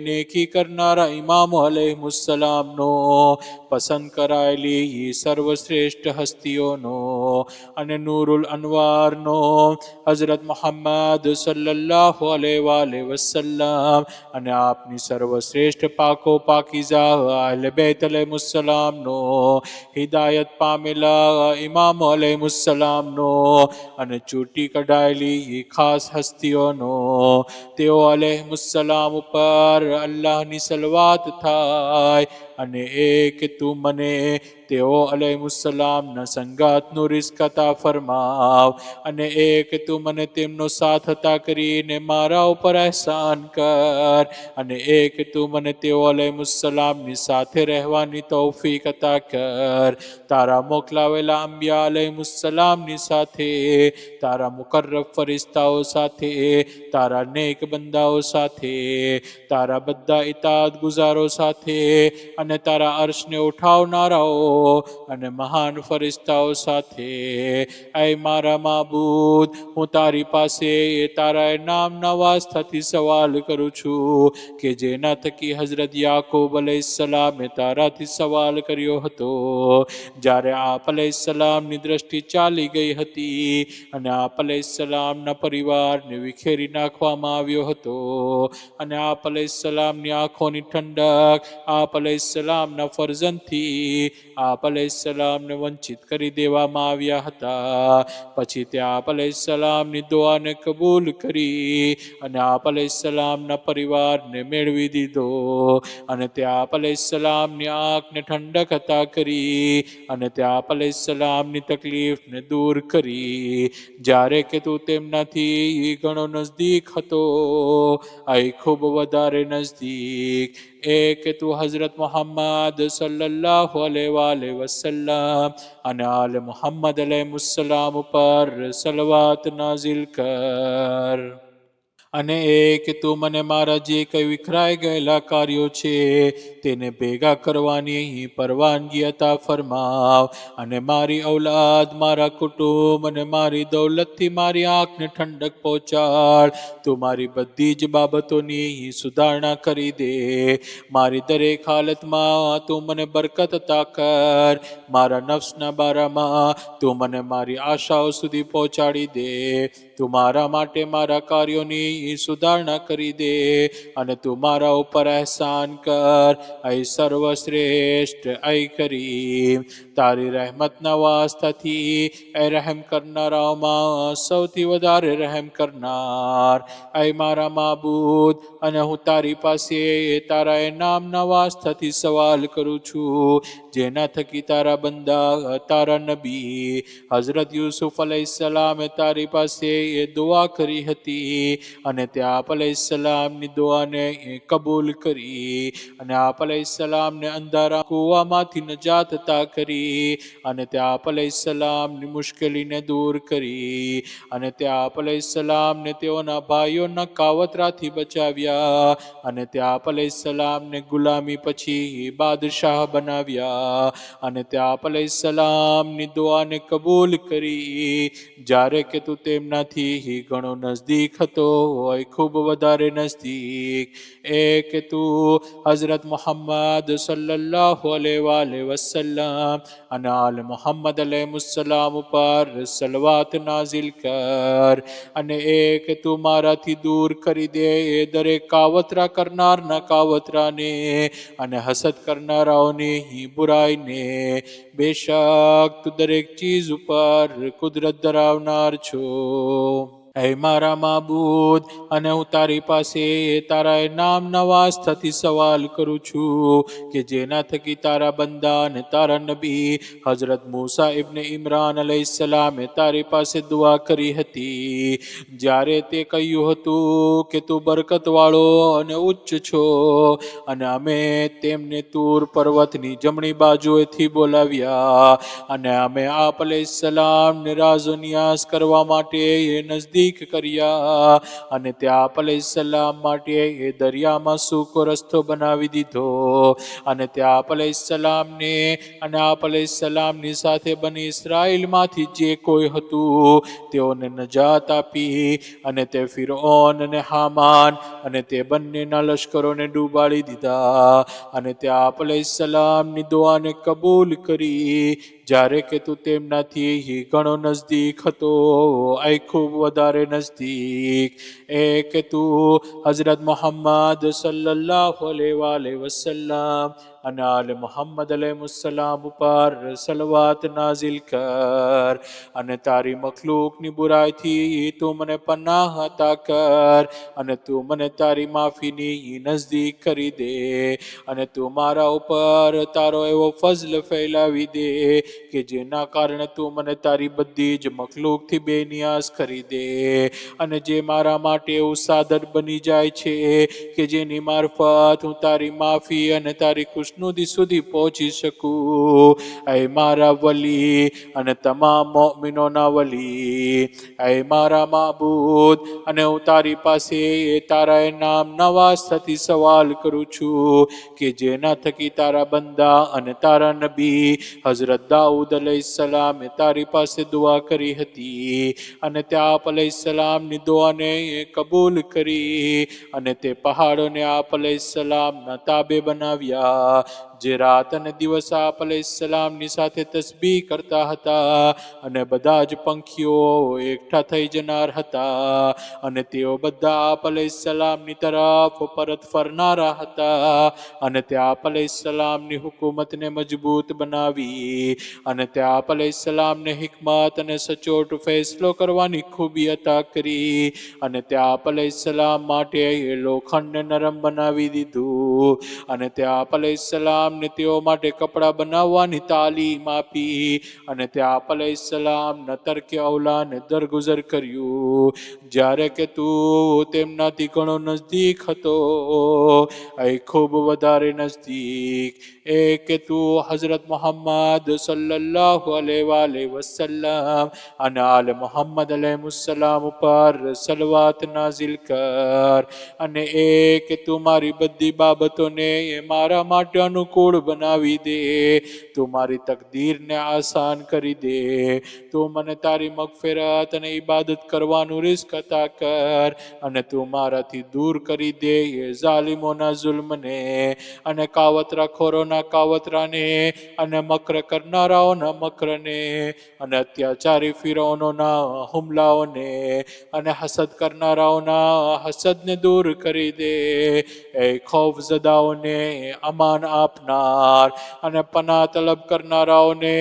નેકી કરનારા ઇમામો અલૈહિસ્સલામનો, પસંદ કરાયેલી સર્વશ્રેષ્ઠ હસ્તીઓનો, અને નૂરુલ અનવારનો હઝરત મુહમ્મદ સલ્લલ્લાહુ અલૈહિ વસલ્લમ અને આપની સર્વશ્રેષ્ઠ પાકો પાકીઝા અહલે બેત અલૈહિસ્સલામનો, હિદાયત પામેલા ઇમામો અલૈહિસ્સલામનો, અને ચૂંટી કઢાયેલી ખાસ હસ્તીઓનો, તેઓ અલૈહિસ્સલામ ઉપર અલ્લાહની સલવાત થાય, અને એ કે તું મને તેઓ અલૈહિસ્સલામના સંગાતનું રિઝ્ક અતા ફરમાવ, અને એ કે તું મને તેમનો સાથ અતા કરીને મારા ઉપર અહેસાન કર, અને એ કે તું મને તેઓ અલૈહિસ્સલામની સાથે રહેવાની તૌફીક અતા કર, તારા મોકલાવેલા અંબિયા અલૈહિસ્સલામની સાથે, તારા મુકર્રબ ફરિસ્તાઓ સાથે, તારા નેક બંદાઓ સાથે, તારા બધા ઇતાઅત ગુજારો સાથે, અને તારા અર્શને ઉઠાવનારાઓ અને મહાન ફરિસ્તાઓ સાથે. ऐ મારા માબૂદ, હું તારી પાસે તારા નામના વાસ્તથી સવાલ કરું છું કે જેના થકી હઝરત યાકૂબ અલૈહિસ્સલામે તારાથી સવાલ કર્યો હતો, જ્યારે આપ અલૈહિસ્સલામની દ્રષ્ટિ ચાલી ગઈ હતી અને આપ અલૈહિસ્સલામના પરિવારને વિખેરી નાખવામાં આવ્યો હતો, અને આપ અલૈહિસ્સલામની આંખોની ઠંડક આપ અલૈહિસ્સલામના ફરજંદથી આપ અલૈહિસ્સલામને વંચિત કરી દેવામાં આવ્યા હતા, પછી તે આપ અલૈહિસ્સલામની દુઆને કબૂલ કરી, અને આપ અલૈહિસ્સલામના પરિવારને મેળવી દીધો, અને તે આપ અલૈહિસ્સલામની આંખને ઠંડક અતા કરી, અને તે આપ અલૈહિસ્સલામની તકલીફને દૂર કરી, જ્યારે કે તું તેમનાથી ઘણો નજદીક હતો, ખૂબ વધારે નજદીક. એ કે તું હઝરત મુહમ્મદ સલ્લલ્લાહુ અલૈહિ વસલ્લમ અને આલે મુહમ્મદ અલૈહિસ્સલામ ઉપર સલવાત નાઝિલ કર, અને એ કે તું મને મારા જે કંઈ વિખરાઈ ગયેલા કાર્યો છે તેને ભેગા કરવાની પરવાનગી અતા ફરમાવ, અને મારી ઔલાદ, મારા કુટુંબ અને મારી દૌલતથી મારી આંખને ઠંડક પહોંચાડ, તું મારી બધી જ બાબતોની સુધારણા કરી દે, મારી દરેક હાલતમાં તું મને બરકત અતા કર, મારા નફ્સના બારામાં તું મને મારી આશાઓ સુધી પહોંચાડી દે, તું મારા માટે મારા કાર્યોની સુધારણા કરી દે, અને તું મારા ઉપર અહેસાન કર. ऐ સર્વશ્રેષ્ઠ, ऐ કરીમ, તારી રહેમતના વાસ્તથી એ રહેમ કરનારાઓમાં સૌથી વધારે રહેમ કરનાર. ऐ મારા માબૂદ, અને હું તારી પાસે તારા એ નામના વાસ્તથી સવાલ કરું છું જેના થકી તારા બંદા, તારા નબી હઝરત યુસુફ અલૈહિસ્સલામે તારી પાસે દુઆ કરી હતી અને તે આપ અલૈહિસ્સલામની દુઆને કબૂલ કરી અને આપ અલૈહિસ્સલામને અંધારા કૂવામાંથી નજાત અતા કરી અને તે આપ અલૈહિસ્સલામની મુશ્કેલીને દૂર કરી અને તે આપ અલૈહિસ્સલામને તેઓના ભાઈઓના કાવતરાથી બચાવ્યા અને તે આપ અલૈહિસ્સલામને ગુલામી પછી બાદશાહ બનાવ્યા અને તે આપ અલૈહિસ્સલામની દુઆને કબૂલ કરી જ્યારે કે તું તેમનાથી ઘણો નજદીક હતો હોય, ખૂબ વધારે નજદીક. એ કે તું હઝરત મુહમ્મદ સલ્લલ્લાહુ અલૈહિ વસલ્લમ અને આલ મુહમ્મદ અલૈહિસ્સલામ ઉપર સલવાત નાઝિલ કર અને એ કે તું મારાથી દૂર કરી દે એ દરેક કાવતરા કરનારના કાવતરાને અને હસદ કરનારાઓની બુરાઈને. બેશક તું દરેક ચીજ ઉપર કુદરત ધરાવનાર છો. હે મારા માબૂદ, અને હું તારી પાસે તારા નામના વાસ્તેથી સવાલ કરું છું કે જેના થકી તારા બંદા અને તારા નબી હઝરત મૂસા ઇબ્ન ઇમરાન અલૈહિસ્સલામે તારી પાસે દુઆ કરી હતી જ્યારે તે કહ્યું હતું કે તું બરકતવાળો અને ઉચ્ચ છો અને અમે તેમને તૂર પર્વતની જમણી બાજુએથી બોલાવ્યા અને અમે આપ અલૈહિસ્સલામને રાઝો નિયાઝ કરવા માટે એ નજદીક કર્યા અને તે આપ અલૈહિસ્સલામ માટે એ દરિયામાં સૂકો રસ્તો બનાવી દીધો અને તે આપ અલૈહિસ્સલામને અને આપ અલૈહિસ્સલામની સાથે બની ઇસ્રાઈલમાંથી જે કોઈ હતું તેઓને નજાત આપી અને તે ફિરૌન અને હામાન અને તે બંનેના લશ્કરોને ડૂબાડી દીધા અને તે આપ અલૈહિસ્સલામની દુઆને કબૂલ કરી જ્યારે કે તું તેમનાથી ઘણો નજદીક હતો, એ ખૂબ વધારે નજદીક. એ કે તું હઝરત મુહમ્મદ સલ્લલ્લાહુ અલૈહિ વસલ્લમ અને આલ મુહમ્મદ અલૈહિસ્સલામ ઉપર સલવાત નાઝિલ કર અને તારી મખલૂકની બુરાઈથી તું મને પનાહ અતા કર અને તું મને તારી માફીની નજદીક કરી દે અને તું મારા ઉપર તારો એવો ફઝલ ફેલાવી દે કે જેના કારણે તું મને તારી બધી જ મખલૂકથી બેનિયાઝ કરી દે અને જે મારા માટે એવું સાધન બની જાય છે કે જેની મારફત હું તારી માફી અને તારી ખુશનુદી સુધી પહોંચી શકું. એ મારા વલી અને તમામ મોમિનોના વલી, એ મારા માબૂદ, અને હું તારી પાસે તારા નામના વાસ્તેથી સવાલ કરું છું કે જેના થકી તારા બંદા અને તારા નબી હઝરત દાઉદ અલૈહિસ્સલામે તારી પાસે દુઆ કરી હતી અને તે આપ અલૈહિસ્સલામની દુઆને કબૂલ કરી અને તે પહાડોને આપ અલૈહિસ્સલામના તાબે બનાવ્યા જે રાત અને દિવસ આપ અલૈહિસ્સલામની સાથે તસ્બીહ કરતા હતા અને બધા જ પંખીઓ એકઠા થઈ જનાર હતા અને તેઓ બધા આપ અલૈહિસ્સલામની તરફ પરત ફરનારા હતા અને તે આપ અલૈહિસ્સલામની હુકુમતને મજબૂત બનાવી અને તે આપ અલૈહિસ્સલામને હિકમત અને સચોટ ફેસલો કરવાની ખૂબી અતા કરી અને તે આપ અલૈહિસ્સલામ માટે લોખંડને નરમ બનાવી દીધું અને તે આપ અલૈહિસ્સલામને તેઓ માટે કપડાં બનાવવાની તાલીમ આપી અને તે આપ અલૈહિસ્સલામના તરકે અવલાને દરગુજર કર્યું જ્યારે કે તું તેમનાથી ઘણો નજદીક હતો, એ ખૂબ વધારે નજદીક. એ કે તું હઝરત મુહમ્મદ સલ્લલ્લાહુ અલૈહિ વસલ્લમ અને આલ મુહમ્મદ અલૈહિસ્સલામ ઉપર સલવાત નાઝિલ કર અને એ કે તું મારી બધી બાબતોને મારા માટે અનુકૂળ બનાવી દે, તું મારી તકદીરને આસાન કરી દે, તું મને તારી મગફિરત અને ઇબાદત કરવાનું રિઝ્ક અતા કર અને તું મારાથી દૂર કરી દે એ ઝાલિમોના ઝુલ્મને અને કાવતરાખોરોના કાવતરાને અને મકર કરનારાઓના મકરને અને અત્યાચારી ફિરૌનોના હુમલાઓને અને હસદ કરનારાઓના હસદને દૂર કરી દે. એ ખૌફઝદાઓને અમાન આપનાર અને પનાહ તલબ કરનારાઓને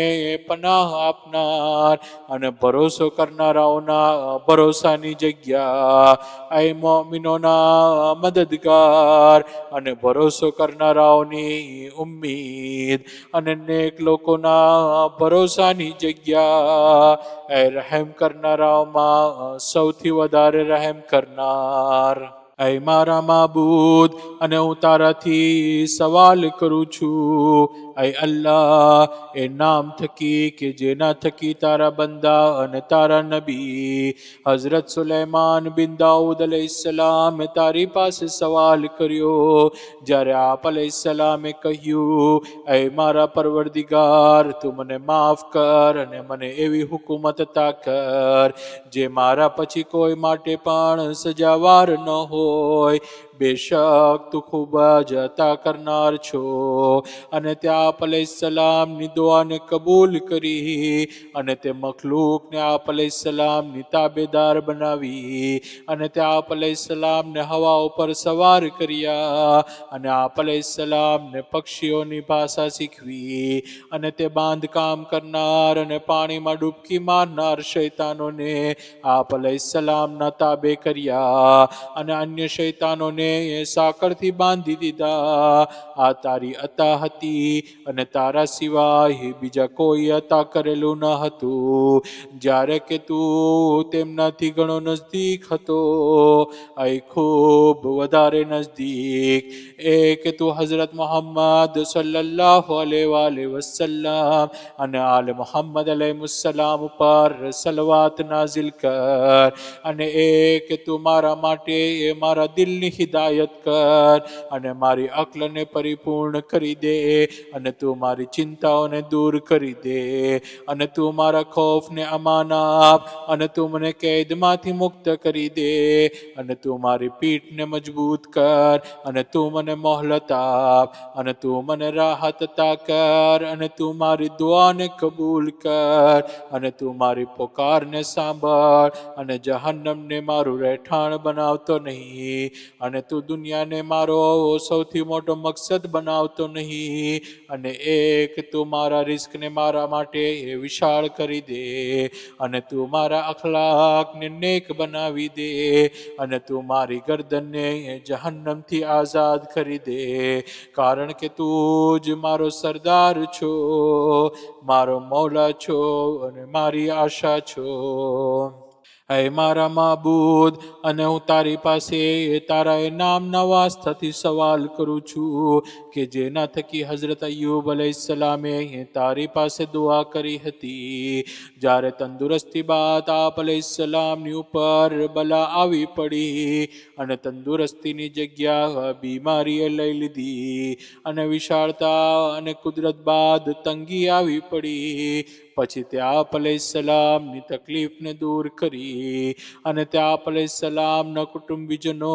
પનાહ આપનાર અને ભરોસો કરનારાઓના ભરોસાની જગ્યા, એ મોમિનોના મદદગાર અને ભરોસો કરનારાઓની ઉમ્મીદ અને નેક લોકોના ભરોસાની જગ્યા. એ રહેમ કરનારાઓમાં સૌથી વધારે રહેમ કરનાર. ऐ मारा माबूद અને હું તારાથી સવાલ કરું છું, ऐ અલ્લાહ, એ નામ થકી કે જેના થકી તારા બંદા અને તારા નબી હઝરત સુલેમાન બિન દાઉદ અલૈહિસ્સલામે તારી પાસે સવાલ કર્યો. જ્યારે આપ અલૈહિસ્સલામે કહ્યું, ऐ મારા પરવરદિગાર, તું મને માફ કર અને મને એવી હુકુમત અતા કર જે મારા પછી કોઈ માટે પણ સજાવાર ન હોય. બેશક તું ખૂબ જ અતા કરનાર છો. અને ત્યાં આપ અલૈહિસ્સલામની દુઆને કબૂલ કરી અને તે મખલૂકને આપ અલૈહિસ્સલામની તાબેદાર બનાવી અને ત્યાં આપ અલૈહિસ્સલામને હવા ઉપર સવાર કર્યા અને આપ અલૈહિસ્સલામને પક્ષીઓની ભાષા શીખવી અને તે બાંધકામ કરનાર અને પાણીમાં ડૂબકી મારનાર શૈતાનોને આપ અલૈહિસ્સલામના તાબે કર્યા અને અન્ય શૈતાનોને સાંકળથી બાંધી દીધા. આ તારી અતા હતી અને તારા સિવાય બીજા કોઈ અતા કરેલું ન હતું. જ્યારે કે તું તેમનાથી ઘણો નજદીક હતો, અહીં ખૂબ વધારે નજદીક. એ કે તું હઝરત મુહમ્મદ સલ્લલ્લાહુ અલૈહિ વસલ્લમ અને આલે મુહમ્મદ અલૈહિસ્સલામ ઉપર સલવાત નાઝિલ કર અને એ કે તું મારા માટે મારા દિલની હિદાયત કર અને મારી અક્લને પરિપૂર્ણ કરી દે અને તું મારી ચિંતાઓને દૂર કરી દે અને તું મારા ખૌફને અમાન આપ અને તું મને કેદમાંથી મુક્ત કરી દે અને તું મારી પીઠને મજબૂત કર અને તું મને મોહલત આપ અને તું મને રાહત અતા કર અને તું મારી દુઆને કબૂલ કર અને તું મારી પુકારને સાંભળ અને જહન્નમને મારું રહેઠાણ બનાવતો નહીં અને તું દુનિયાને મારો સૌથી મોટો મકસદ બનાવતો નહીં અને એક તું મારા રિસ્કને મારા માટે વિશાળ કરી દે અને તું મારા અખલાકને નેક બનાવી દે અને તું મારી ગરદનને જહન્નમથી આઝાદ કરી દે, કારણ કે તું જ મારો સરદાર છો, મારો મૌલા છો અને મારી આશા છો. ऐ મારા માબૂદ, અને હું તારી પાસે તારા એ નામના વાસ્તાથી સવાલ કરું છું કે જેના થકી હઝરત અય્યુબ અલૈહિસ્સલામે તારી પાસે દુઆ કરી હતી. જ્યારે તંદુરસ્તી બાદ આપ અલૈહિસ્સલામની ઉપર બલા આવી પડી અને તંદુરસ્તીની જગ્યા બીમારીએ લઈ લીધી અને વિશાળતા અને કુદરત બાદ તંગી આવી પડી, પછી તે આપ અલૈહિસ્સલામની તકલીફને દૂર કરી અને તે આપ અલૈહિસ્સલામના કુટુંબીજનો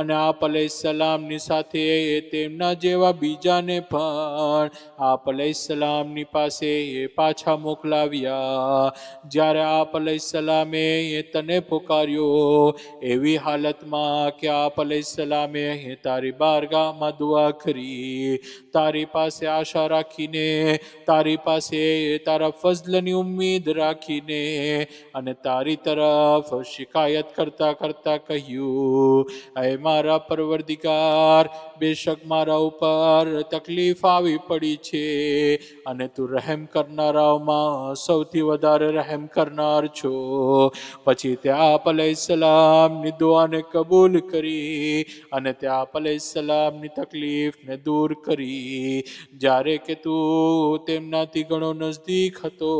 અને આપ અલૈહિસ્સલામની સાથે તેમના જેવા બીજાને પણ આપ અલૈહિસ્સલામની પાસે પાછા મોકલાવ્યા. જ્યારે આપ અલૈહિસ્સલામે તને પુકાર્યો એવી હાલતમાં કે આપ અલૈહિસ્સલામે તારી બારગાહમાં દુઆ કરી, તારી પાસે આશા રાખીને, તારી પાસે તારા ફઝલની ઉમ્મીદ રાખીને અને તારી તરફ શિકાયત કરતા કરતા કહ્યું, ऐ મારા પરવરદિગાર, બેશક મારા ઉપર તકલીફ આવી પડી છે અને તું રહેમ કરનારાઓમાં સૌથી વધારે રહેમ કરનાર છો. પછી તે આપ અલૈહિસ્સલામની દુઆને કબૂલ કરી અને તે આપ અલૈહિસ્સલામની તકલીફને દૂર કરી. જ્યારે કે તું તેમનાથી ઘણો નજદીક હતો,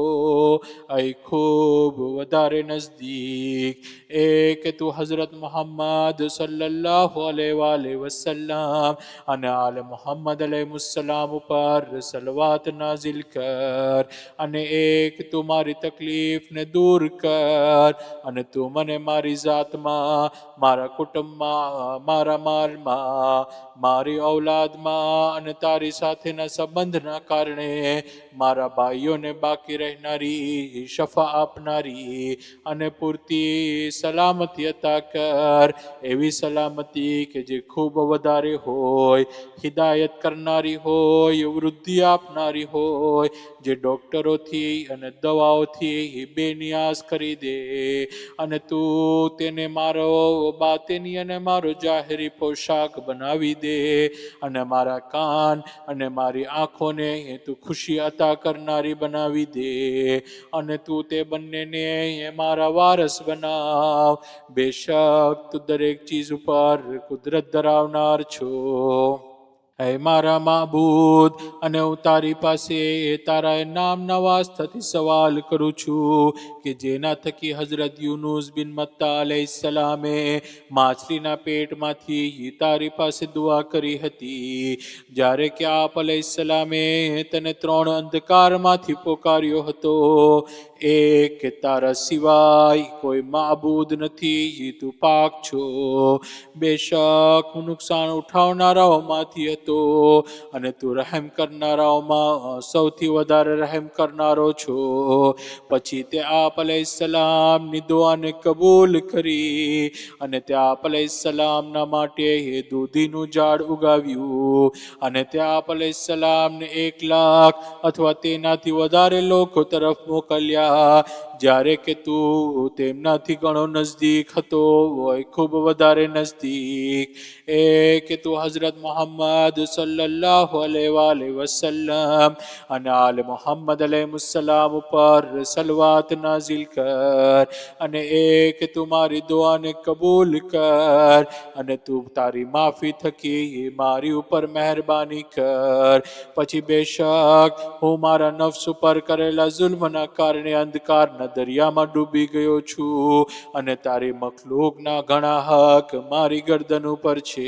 અહીં ખૂબ વધારે નજદીક. એ કે તું હઝરત મુહમ્મદ સલ્લલ્લાહુ અલૈહિ વસલ્લમ અને આલે મુહમ્મદ અલૈહિસ્સલામ ઉપર સલવાત નાઝિલ કર અને એક તું મારી તકલીફને દૂર કર અને તું મને મારી જાતમાં, મારા કુટુંબમાં, મારા માલમાં, મારી ઔલાદમાં અને તારી સાથેના સંબંધના કારણે મારા ભાઈઓને બાકી બાકી રહેનારી, શફા આપનારી અને પૂરતી સલામતી અતા કર. એવી સલામતી કે જે ખૂબ વધારે હોય, હિદાયત કરનારી હોય, વૃદ્ધિ આપનારી હોય, જે ડૉક્ટરોથી અને દવાઓથી બેનિયાસ કરી દે. અને તું તેને મારો બાતની અને મારો જાહેરી પોશાક બનાવી દે. અને મારા કાન અને મારી આંખોને તું ખુશી અતા કરનારી બનાવી દે. અને તું તે બંનેને મારા વારસ બનાવ. બેશક તું દરેક ચીજ ઉપર કુદરત ધરાવનાર છો. હે મારા માબૂદ, અને હું તારી પાસે તારા નામના વાસ્તેથી સવાલ કરું છું કે જેના થકી હઝરત યુનુસ બિન મત્તા અલૈહિસ્સલામે માછલીના પેટમાંથી તારી પાસે દુઆ કરી હતી. જ્યારે કે આપ અલૈહિસ્સલામે તને 3 અંધકારમાંથી પોકાર્યો હતો, એક કે તારા સિવાય કોઈ માબૂદ નથી, તું પાક છો. બેશક હું નુકસાન ઉઠાવનારાઓમાંથી હતો, અને તું રહેમ કરનારાઓમાં સૌથી વધારે રહેમ કરનારો છો. પછી તે આપ અલૈહિસ્સલામની દુઆને કબૂલ કરી, અને તે આપ અલૈહિસ્સલામના માટે દૂધીનું ઝાડ ઉગાવ્યું, અને તે આપ અલૈહિસ્સલામને 1 લાખ અથવા તેનાથી વધારે લોકો તરફ મોકલ્યા. જ્યારે કે તું તેમનાથી ઘણો નજદીક હતો, ખૂબ વધારે નજદીક. કે તું હઝરત મુહમ્મદ સલ્લલ્લાહુ અલૈહિ વસલ્લમ અને આલે મુહમ્મદ અલૈહિસ્સલામ ઉપર સલવાત નાઝિલ કર. અને કે તું મારી દુઆને કબૂલ કર, અને તું તારી માફી થકી મારી ઉપર મહેરબાની કર. પછી બેશક હું મારા નફ્સ ઉપર કરેલા જુલ્મના કારણે અંધકારના દરિયામાં ડૂબી ગયો છું, અને તારી મખલૂકના ઘણા હક મારી ગરદન ઉપર છે.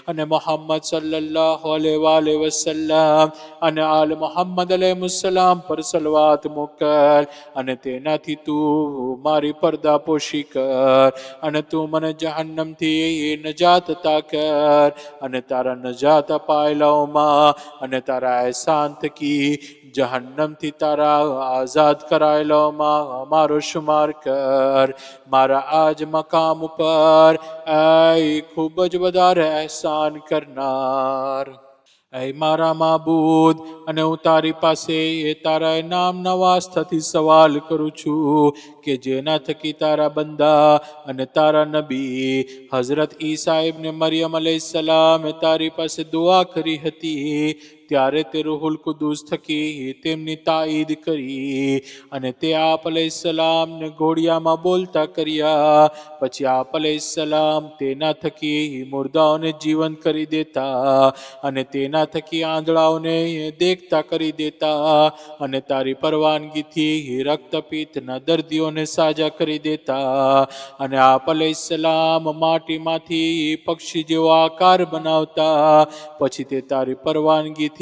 અને મુહમ્મદ સલ્લલ્લાહુ અલૈહિ વસલ્લમ અને આલ મુહમ્મદ અલૈહિસ્સલામ પર સલવાત મોકલ, અને તેનાથી તું મારી પડદાપોશી કર. અને તું મને જહન્નમથી નજાત અતા કર, અને તારા નજાત પાયેલાઓમાં અને તારા અહેસાન થકી જહન્નમથી તારા આઝાદ કરાયેલાઓમાં મારો શુમાર કર. મારા આજ મકામ ઉપર ખૂબ જ વધારે અહેસાન કરનાર. હે મારા માબૂદ, અને હું તારી પાસે તારા નામના વાસ્તેથી સવાલ કરું છું કે જેના થકી તારા બંદા અને તારા નબી હઝરત ઈસા ઇબ્ન મરિયમ અલૈહિસ્સલામે તારી પાસે દુઆ કરી હતી, ત્યારે તે રૂહુલ કુદુસ થકી તેમની તાઈદ કરી, અને તે આપ અલૈહિસ્સલામને ઘોડિયામાં બોલતા કર્યા. પછી આપ અલૈહિસ્સલામ તેના થકી મુર્દાઓને જીવંત કરી દેતા, અને તેના થકી આંધળાઓને દેખતા કરી દેતા, અને તારી પરવાનગીથી રક્તપિત્તના દર્દીઓને સાજા કરી દેતા. અને આપ અલૈહિસ્સલામ માટીમાંથી પક્ષી જેવો આકાર બનાવતા, પછી તે તારી પરવાનગીથી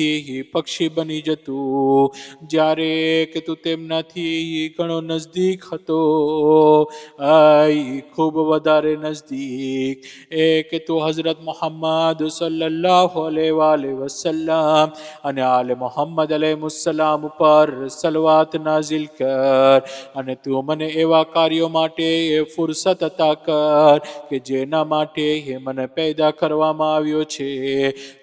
પક્ષી બની જતું. જ્યારે કે તું તેમનાથી ઘણો નજદીક હતો, ખૂબ વધારે નજદીક. કે તું હઝરત મુહમ્મદ સલ્લલ્લાહુ અલૈહિ વસલ્લમ અને આલે મુહમ્મદ અલૈહિસ્સલામ ઉપર સલવાત નાઝિલ કર. અને તું મને એવા કાર્યો માટે ફુરસત અતા કર કે જેના માટે મને પેદા કરવામાં આવ્યો છે.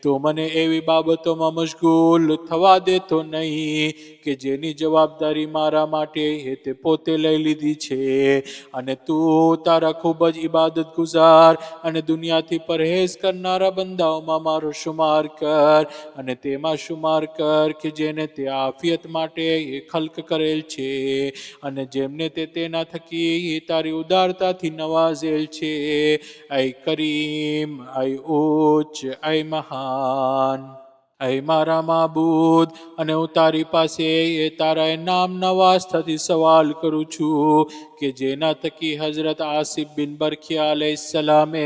તું મને એવી બાબતોમાં મશગુલ થવા દેતો નહીં કે જેની જવાબદારી મારા માટે તે પોતે લઈ લીધી છે. અને તું તારા ખૂબ જ ઇબાદત ગુજાર અને દુનિયાથી પરહેઝ કરનારા બંદાઓમાં મારો શુમાર કર, અને તેમાં શુમાર કર કે જેને તે આફિયત માટે ખલ્ક કરેલ છે, અને જેમને તે તેના થકી તારી ઉદારતાથી નવાઝેલ છે. ऐ करीम, ऐ उच्च, ऐ महान. હે મારા માબૂદ, અને હું તારી પાસે તારા નામના વાસ્તેથી સવાલ કરું છું કે જેના થકી હઝરત આસિફ બિન બરખિયા અલૈહિસ્સલામે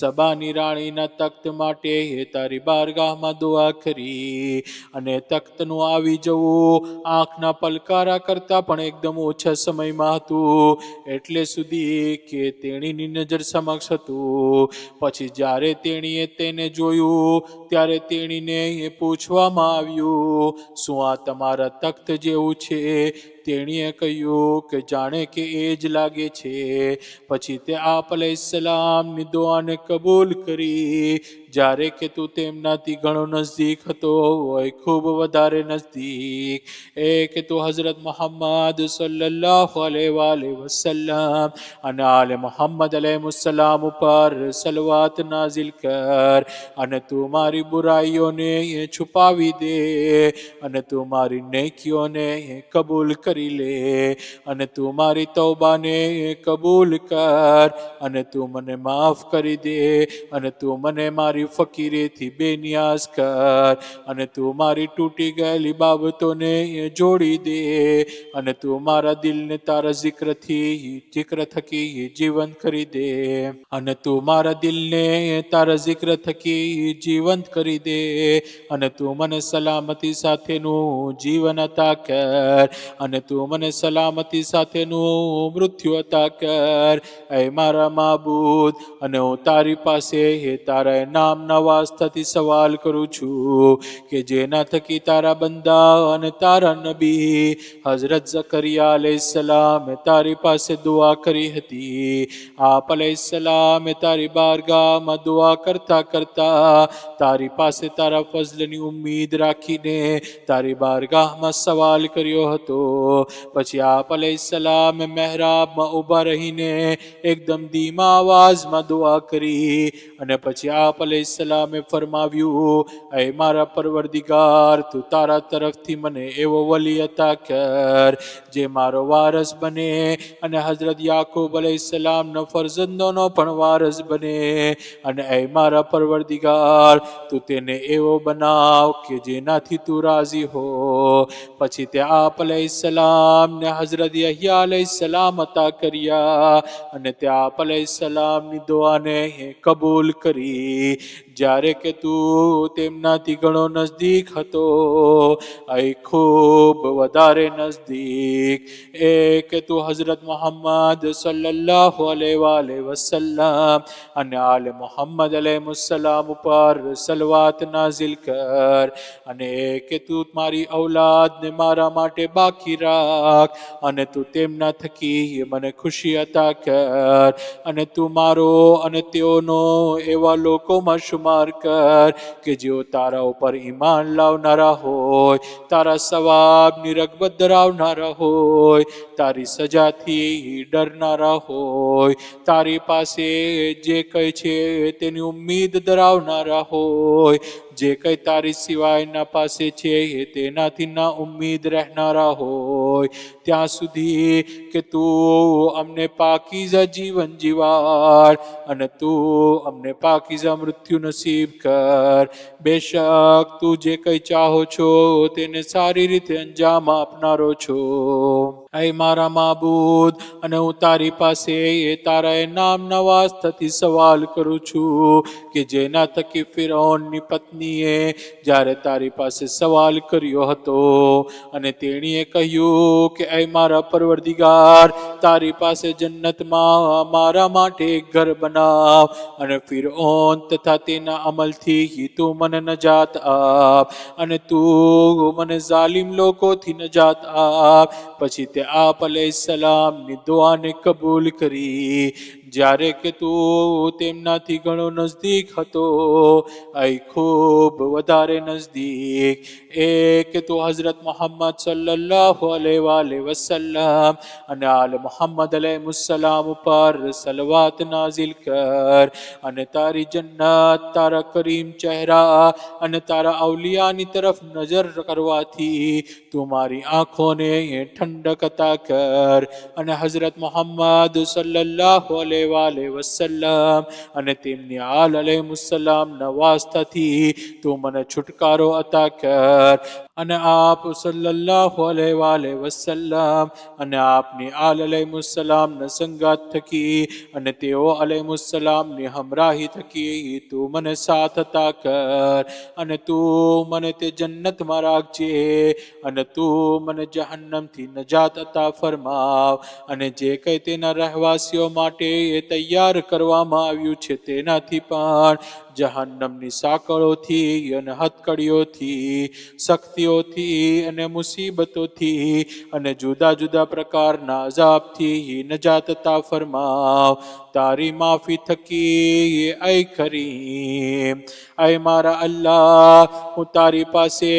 સબાની રાણીના તખ્ત માટે તારી બારગાહમાં દુઆ કરી અને તખ્તનું આવી જવું આંખના પલકારા કરતા પણ એકદમ ઓછા સમયમાં હતું, એટલે સુધી કે તેણીની નજર સમક્ષ હતું. પછી જ્યારે તેણીએ તેને જોયું ત્યારે તેણીને પૂછવામાં આવ્યું, શું આ તમારા તખ્ત જેવું છે? તેણીએ કહ્યું કે જાણે કે એ જ લાગે છે. પછી તે આપ અલૈહિસ્સલામની દુઆને કબૂલ કરી, જ્યારે કે તું તેમનાથી ઘણો નજદીક હતો હોય, ખૂબ વધારે નજદીક. કે તું હઝરત મુહમ્મદ સલ્લલ્લાહુ અલૈહિ વસલ્લમ અને આલે મુહમ્મદ અલૈહિસ્સલામ ઉપર સલવાત નાઝિલ કર અને તું મારી બુરાઈઓને છુપાવી દે અને તું મારી નેકીઓને કબૂલ કરી લે અને તું મારી તૌબાને કબૂલ કર અને તું મને માફ કરી દે અને તું મને મારી ફકીરીથી બેનિયાઝ કર અને તું મારી તૂટી ગયેલી બાબતોને જોડી દે અને તું મારા દિલને તારા જિક્ર થકી જીવંત કરી દે અને તું મારા દિલને તારા જિક્ર થકી જીવંત કરી દે અને તું મને સલામતી સાથેનું જીવન અતા કર અને તું મને સલામતી સાથેનું મૃત્યુ અતા કર. એ મારા માબૂદ, અને હું તારી પાસે તારા નામના વાસ્તાથી સવાલ કરું છું કે જેના થકી તારા બંદા અને તારા નબી હઝરત ઝકરિયા અલૈહિસ્સલામે તારી પાસે દુઆ કરી હતી. આપ અલૈહિસ્સલામે તારી બારગાહમાં દુઆ કરતા કરતા તારી પાસે તારા ફઝલની ઉમ્મીદ રાખીને તારી બારગાહમાં સવાલ કર્યો હતો. પછી આપ અલૈહિસ્સલામે મહેરાબમાં ઊભા રહીને એકદમ ધીમા અવાજમાં દુઆ કરી અને પછી આપ અલૈહિસ્સલામે ફરમાવ્યું, એ મારા પરવરદિગાર, તું તારા તરફથી મને એવો વલી અતા કર જે મારો વારસ બને અને હઝરત યાકૂબ અલૈહિસ્સલામના ફરઝંદોનો પણ વારસ બને અને એ મારા પરવરદિગાર, તું તેને એવો બનાવ કે જેનાથી તું રાજી હો. પછી તે આપ અલૈહિસ્સલામને હઝરત યહ્યા અલૈહિસ્સલામ અતા કર્યા અને તે આપ અલૈહિસ્સલામની દુઆને કબૂલ કરી, જ્યારે કે તું તેમનાથી ઘણો નજદીક હતો, ખૂબ વધારે નજદીક. કે તું હઝરત મુહમ્મદ સલ્લલ્લાહુ અલૈહિ વસલ્લમ અને આલે મુહમ્મદ અલૈહિસ્સલામ ઉપર સલવાત નાઝિલ કર અને કે તું મારી ઔલાદને મારા માટે બાકી રાખ અને તું તેમના થકી મને ખુશી અતા કર અને તું મારો અને તેઓનો એવા લોકોમાં શુમાર કર કે જેઓ તારા ઉપર ઈમાન લાવનારા હોય, તારા સવાબની રગબત ધરાવનારા હોય, તારી સજાથી ડરનારા હોય, તારી પાસે જે કંઈ છે તેની ઉમ્મીદ ધરાવનારા હોય, જે કંઈ તારી સિવાયના પાસે છે તેનાથી ના ઉમ્મીદ રહેનારા હોય, ત્યાં સુધી કે તું અમને પાકીઝા જીવન જીવાડ અને તું અમને પાકીઝા મૃત્યુ નસીબ કર. બેશક તું જે કંઈ ચાહો છો તેને સારી રીતે અંજામ આપનારો છો. એ મારા માબૂદ, અને હું તારી પાસે તારા એ નામના વાસ્તાથી સવાલ કરું છું કે જેના થકી ફિરૌનની પત્નીએ જ્યારે તારી પાસે સવાલ કર્યો હતો અને તેણીએ કહ્યું કે એ મારા પરવરદિગાર, તારી પાસે જન્નતમાં મારા માટે એક ઘર બનાવ અને ફિરૌન તથા તેના અમલથી તું મને નજાત આપ અને તું મને ઝાલિમ લોકોથી નજાત આપ. પછી તે આપ અલૈહિસ્સલામની દુઆને કબૂલ કરી, જ્યારે કે તું તેમનાથી ઘણો નજદીક હતો, ખૂબ વધારે નજદીક. કે તું હઝરત મુહમ્મદ સલ્લલ્લાહુ અલૈહિ વસલ્લમ અને આલે મુહમ્મદ અલૈહિસ્સલામ ઉપર સલવાત નાઝિલ કર અને તારી જન્નત તારા કરીમ ચહેરા અને તારા અવલિયાની તરફ નજર કરવાથી તું મારી આંખોને ઠંડક અતા કર અને હઝરત મુહમ્મદ સલ્લલ્લાહુ અલૈહિ વસલ્લમ અને તેમની આલ અલૈહિસ્સલામના વાસ્તાથી તું મને છુટકારો અતા કર અને આપ સલ્લલ્લાહુ અલૈહિ વસલ્લમ અને આપની આલ અલૈહિસ્સલામના સંગાત થકી અને તેઓ અલૈહિસ્સલામની હમરાહી થકી તું મને સાથ અતા કર અને તું મને તે જન્નતમાં રાખજે અને તું મને જહન્નમથી નજાત અતા ફરમાવ અને જે કંઈ તેના રહેવાસીઓ માટે તૈયાર કરવામાં આવ્યું છે તેનાથી પણ જહન્નમની સાંકળોથી અને હથકડીઓથી, શક્તિઓથી અને મુસીબતોથી અને જુદા જુદા પ્રકારના અઝાબથી નજાત અતા ફરમાવ. તારી માફી થકી ऐ કરીમ, ऐ મારા અલ્લાહ, હું તારી પાસે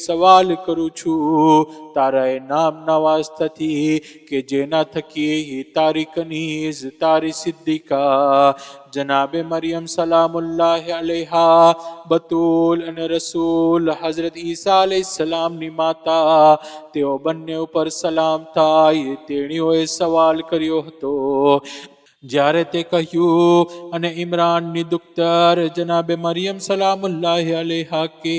સવાલ કરું છું તારા એ નામના વાસ્તાથી કે જેના થકી તારી કનીઝ, તારી સિદ્દિકા જનાબે મરિયમ સલામુલ્લાહ અલૈહા, બતુલ અને રસૂલ હઝરત ઈસા અલૈહિસ્સલામની માતા, તેઓ બંને ઉપર સલામ થાય. તેણીઓએ સવાલ કર્યો હતો જ્યારે તે કહ્યું અને ઇમરાનની દુખ્તર જનાબે મરિયમ સલામુલ્લાહ અલૈહા કે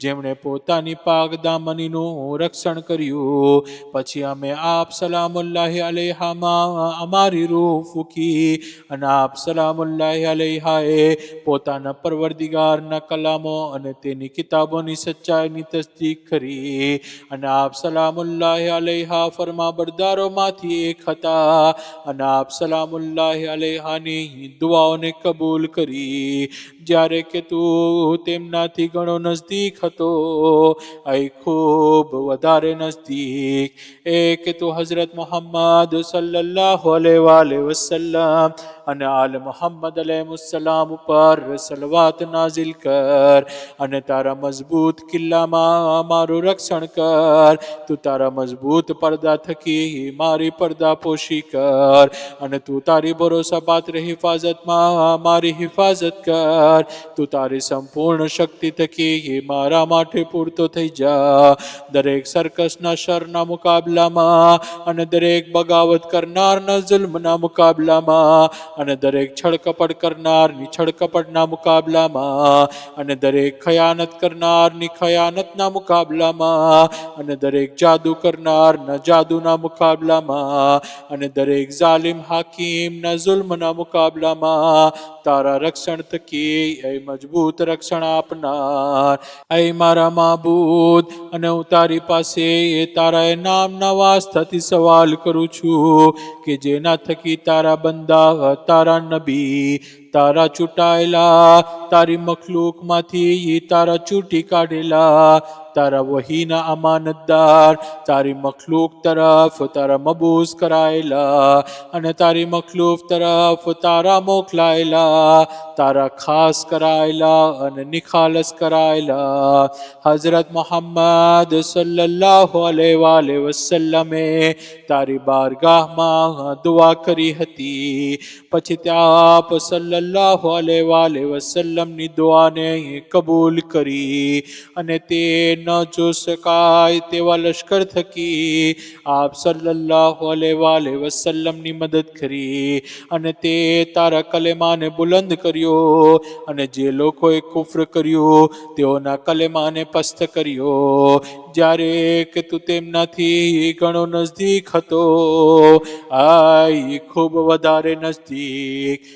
જેમણે પોતાની પાક દામનીનું રક્ષણ કર્યું, પછી અમે આપ સલામુલ્લાહ અલૈહામાં અમારી રૂહ ફૂકી અને આપ સલામુલ્લાહ અલૈહાએ પોતાના પરવરદિગારના કલામો અને તેની કિતાબોની સચ્ચાઈની તસદીક કરી અને આપ સલામુલ્લાહ અલૈહા ફરમાબરદારોમાંથી એક હતા અને આપ સલામુલ્લાહ અલૈહાની દુઆઓને કબૂલ કરી જ્યારે કે તું તેમનાથી ઘણો નજદીક હતો, અહીં ખૂબ વધારે નજદીક. કે તું હઝરત મુહમ્મદ સલ્લલ્લાહુ અલૈહિ વસલ્લમ અને આલ મુહમ્મદ અલૈહિસ્સલામ ઉપર સલવાત નાઝિલ કર અને તારા મજબૂત કિલ્લામાં મારું રક્ષણ કર. તું તારા મજબૂત પડદા થકી મારી પડદા પોશી કર અને તું તારી ભરોસા પાત્ર હિફાજતમાં મારી હિફાજત કર. તું તારી સંપૂર્ણ શક્તિ થકી મારા માટે પૂરતો થઈ જા. દરેક સરકસના શરના મુકાબલામાં અને દરેક બગાવત કરનારના જુલ્મના મુકાબલામાં અને દરેક છળકપટ કરનારની છળકપટના મુકાબલામાં અને દરેક ખયાનત કરનારની ખયાનતના મુકાબલામાં અને દરેક જાદુ કરનારના જાદુના મુકાબલામાં અને દરેક ઝાલિમ હાકીમના જુલ્મના મુકાબલામાં તારા રક્ષણ થકી એ મજબૂત રક્ષણ આપનાર. ऐ મારા માબૂદ, અને હું તારી પાસે તારા એ નામના વાસ્તાથી સવાલ કરું છું કે જેના થકી તારા બંદા, તારા નબી, તારા ચૂંટાયેલા, તારી મખલૂકમાંથી તારા ચૂંટી કાઢેલા, તારા વહીના અમાનતદાર, તારી મખલૂક તરફ તારા મબૂસ કરાયેલા અને તારી મખલૂક તરફ તારા મોકલાયેલા, તારા ખાસ કરાયેલા અને નિખાલસ કરાયેલા હઝરત મુહમ્મદ સલ્લલ્લાહુ અલૈહિ વસલ્લમે તારી બારગાહમાં દુઆ કરી હતી. પછી ત્યાં આપ સલ્લલ્લાહુ અલૈહિ વસલ્લમની દુઆને કબૂલ કરી અને તે ન જો શકાય તેવા લશ્કર થકી આપ સલ્લલ્લાહુ અલૈહિ વસલ્લમની મદદ કરી અને તે તારા કલેમાને બુલંદ કર્યો અને જે લોકોએ કુફર કર્યું તેઓના કલેમાને પસ્ત કર્યો જ્યારે કે તું તેમનાથી ઘણો નજદીક હતો, ખૂબ વધારે નજદીક.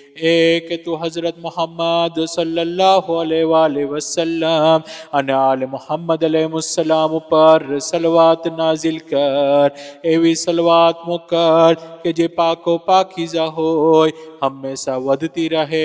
કે તું હઝરત મુહમ્મદ સલ્લલ્લાહુ અલૈહિ વસલ્લમ અને આલ મુહમ્મદ અલૈહિસ્સલામ ઉપર સલવાત નાઝિલ કર. એવી સલવાત મોકલ કે જે પાકો પાકીઝા હોય, હંમેશા વધતી રહે,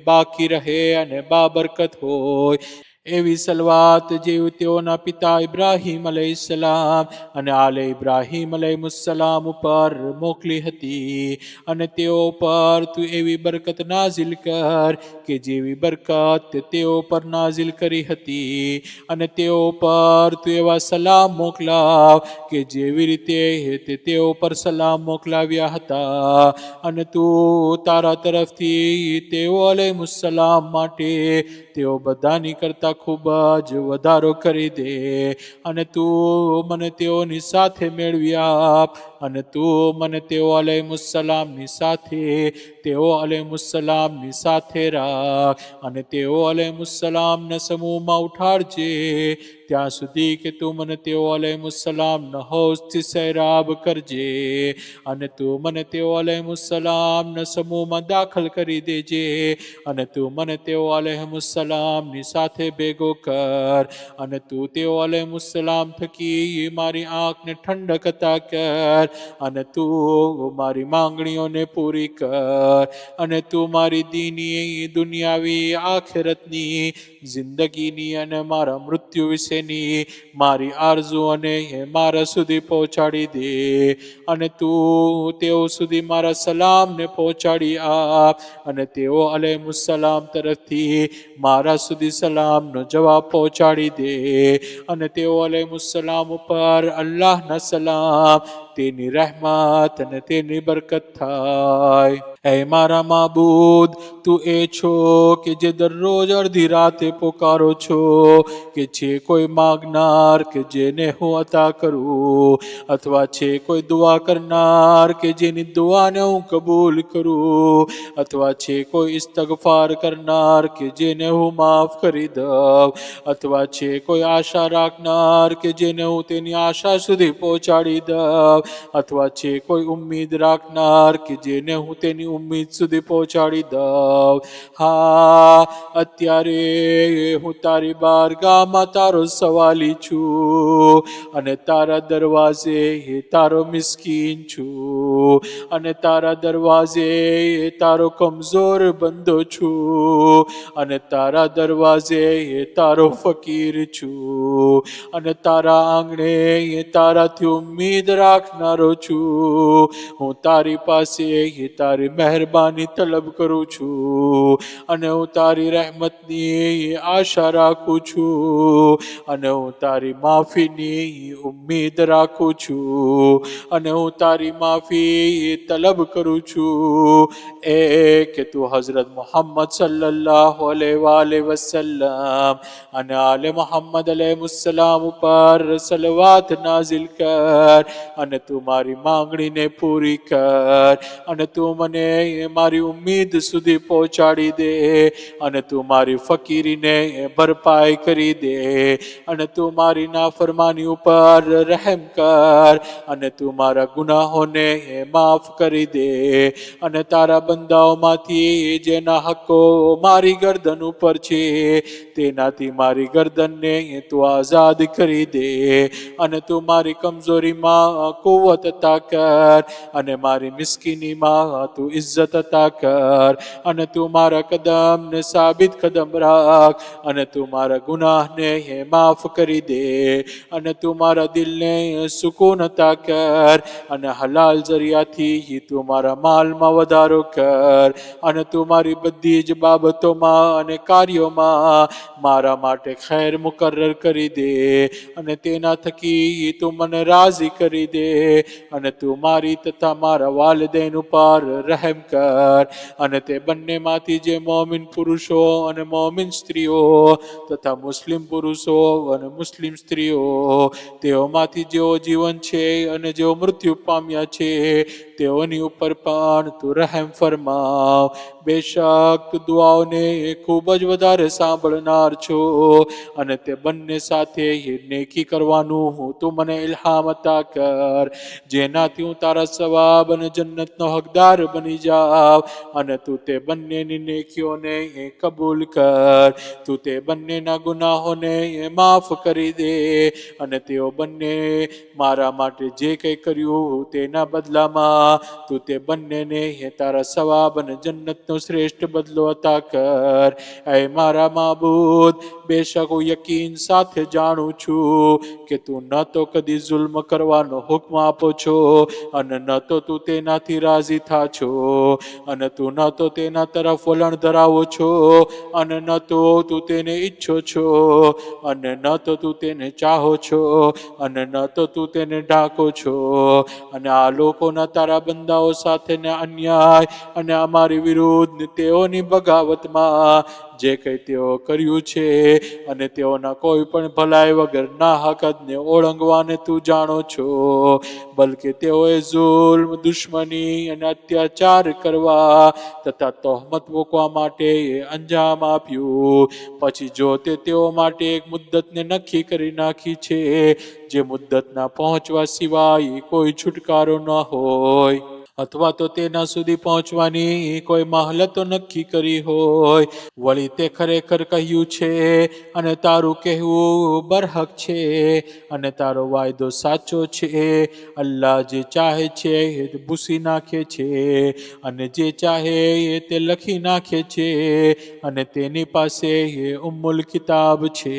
બાકી રહે અને બાબરકત હોય. એવી સલવાત જેવી તેઓના પિતા ઇબ્રાહીમ અલૈહિસ્સલામ અને આલે ઇબ્રાહીમ અલૈહિસ્સલામ ઉપર મોકલી હતી અને તેઓ પર તું એવી બરકત નાઝિલ કર કે જેવી બરકત તેઓ પર નાઝિલ કરી હતી અને તેઓ પર તું એવા સલામ મોકલાવ કે જેવી રીતે તેઓ પર સલામ મોકલાવ્યા હતા અને તું તારા તરફથી તેઓ અલૈહિસ્સલામ માટે તેઓ બધાની કરતા ખૂબ જ વધારો કરી દે અને તું મને તેઓની સાથે મેળવી આપ અને તું મને તેઓ અલૈહિસ્સલામની સાથે રાખ અને તેઓ અલૈહિસ્સલામના સમૂહમાં ઉઠાડજે ત્યાં સુધી કે તું મને તેઓ અલૈહિસ્સલામના હૌજથી સૈરાબ કરજે અને તું મને તેઓ અલૈહિસ્સલામના સમૂહમાં દાખલ કરી દેજે અને તું મને તેઓ અલૈહિસ્સલામની સાથે ભેગો કર અને તું તેઓ અલૈહિસ્સલામ થકી મારી આંખને ઠંડક અતા કર અને તું મારી માંગણીઓને પૂરી કર અને તું મારી દીની દુનિયાવી આખિરતની જિંદગીની અને મારા મૃત્યુ વિશેની મારી આરઝુ અને મારા સુધી પહોંચાડી દે અને તું તેઓ સુધી મારા સલામને પહોંચાડી આપ અને તેઓ અલૈહિસ્સલામ તરફથી મારા સુધી સલામનો જવાબ પહોંચાડી દે અને તેઓ અલૈહિસ્સલામ ઉપર અલ્લાહના સલામ તેની રહેમત અને તેની બરકત થાય ऐ मारा माबूद तू ए छो कि जे दररोज अर्धी राते पुकारो छो कि छे कोई मागनार के जेने हूँ अता करूँ अथवा छे कोई दुआ करनार के जेनी दुआ ने हूँ कबूल करूँ अथवा छे कोई इस्तगफार करनार के जेने हूँ माफ करी दव अथवा छे कोई आशा राखनार के जेने हूँ तेनी आशा सुधी पहोंचाडी दव अथवा छे कोई उम्मीद राखनार के जेने हूँ तेनी उम्मीद સુધી પહોંચાડી દઉં હા અત્યારે હું તારી બારગાહમાં તારો સવાલી છું અને તારા દરવાજે તારો મિસ્કીન છું અને તારા દરવાજે તારો કમજોર બંદો છું અને તારા દરવાજે તારો ફકીર છું અને તારા આંગણે તારાથી ઉમ્મીદ રાખનારો છું હું તારી પાસે તારી મહેરબાની તલબ કરું છું અને હું તારી રહેમતની આશા રાખું છું અને હું તારી માફીની ઉમ્મીદ રાખું છું અને હું તારી માફી તલબ કરું છું એ કે તું હઝરત મુહમ્મદ સલ્લલ્લાહુ અલૈહિ વસલ્લમ અને આલે મુહમ્મદ અલૈહિસ્સલામ ઉપર સલવાત નાઝિલ કર અને તું મારી માંગણીને પૂરી કર અને તું મને મારી ઉમ્મીદ સુધી પહોંચાડી દે અને તું મારી ફકીરીને ભરપાઈ કરી દે અને તું મારી નાફરમાની ઉપર રહેમ કર અને તું મારા ગુનાહોને માફ કરી દે અને તારા બંદાઓમાંથી જેના હક્કો મારી ગરદન ઉપર છે તેનાથી મારી ગરદનને તું આઝાદ કરી દે અને તું મારી કમજોરીમાં કુવત અતા કર અને મારી મિસ્કીનીમાં તું ઇજ્જત અતા કર અને તું મારા કદમને સાબિત કદમ રાખ અને તું મારા ગુનાહને માફ કરી દે અને તું મારા દિલને સુકૂન અતા કર અને હલાલ જરિયાથી તું મારા માલમાં વધારો કર અને તું મારી બધી જ બાબતોમાં અને કાર્યોમાં મારા માટે ખૈર મુકર્રર કરી દે અને તેના થકી તું મને રાજી કરી દે અને તું મારી તથા મારા વાલિदैन ઉપર રહેમ કર અને તે બંનેમાંથી જે મોમિન પુરુષો અને મોમિન સ્ત્રીઓ તથા મુસ્લિમ પુરુષો અને મુસ્લિમ સ્ત્રીઓ તેઓમાંથી જેઓ જીવન છે અને જેઓ મૃત્યુ પામ્યા છે તેઓની ઉપર પણ તું રહેમ ફરમાવ બેશક તું દુઆઓને ખૂબ જ વધારે સાંભળનાર છો અને તે બંને સાથે નેકી કરવાનું તું મને ઇલ્હામ અતા કર જેનાથી હું તારા સવાબ અને જન્નતનો હકદાર બની જાવ અને તું તે બંનેની નેકીઓને કબૂલ કર તું તે બંનેના ગુનાહોને માફ કરી દે અને તેઓ બંને મારા માટે જે કંઈ કર્યું તેના બદલામાં તું તે બંનેને તારા સવાબ અને જન્નતનો શ્રેષ્ઠ બદલો અતા કર એ મારા માબૂદ બેશક હું યકીન સાથે જાણું છું કે તું ન તો કદી જુલ્મ કરવાનો હુક્મ આપો છો અને ન તો તું તેનાથી રાજી થા છો અને તું ન તો તેના તરફ વલણ ધરાવો છો અને ન તો તું તેને ઈચ્છો છો અને ન તો તું તેને ચાહો છો અને ન તો તું તેને ઢાંકો છો અને આ લોકોના તારા બંદાઓ સાથેના અન્યાય અને અમારી વિરુદ્ધ તેઓની બગાવતમાં જે કંઈ તેઓ કર્યું છે અને તેઓના કોઈ પણ ભલાઈ વગર ના હકતને ઓળંગવાને તું જાણો છો. બલકે તેઓએ જુલ્મ, દુશ્મની અને અત્યાચાર કરવા તથા તહોમત મૂકવા માટે અંજામ આપ્યું. પછી જો તેઓ માટે એક મુદ્દતને નક્કી કરી નાખી છે, જે મુદ્દતના પહોંચવા સિવાય કોઈ છુટકારો ન હોય, અથવા તો તેના સુધી પહોંચવાની કોઈ મહલતો નક્કી કરી હોય, વળી તે ખરેખર કહ્યું છે અને તારું કહેવું બરહક છે અને તારો વાયદો સાચો છે. અલ્લાહ જે ચાહે છે તે ભૂસી નાખે છે અને જે ચાહે તે લખી નાખે છે અને તેની પાસે ઉમ્મુલ કિતાબ છે.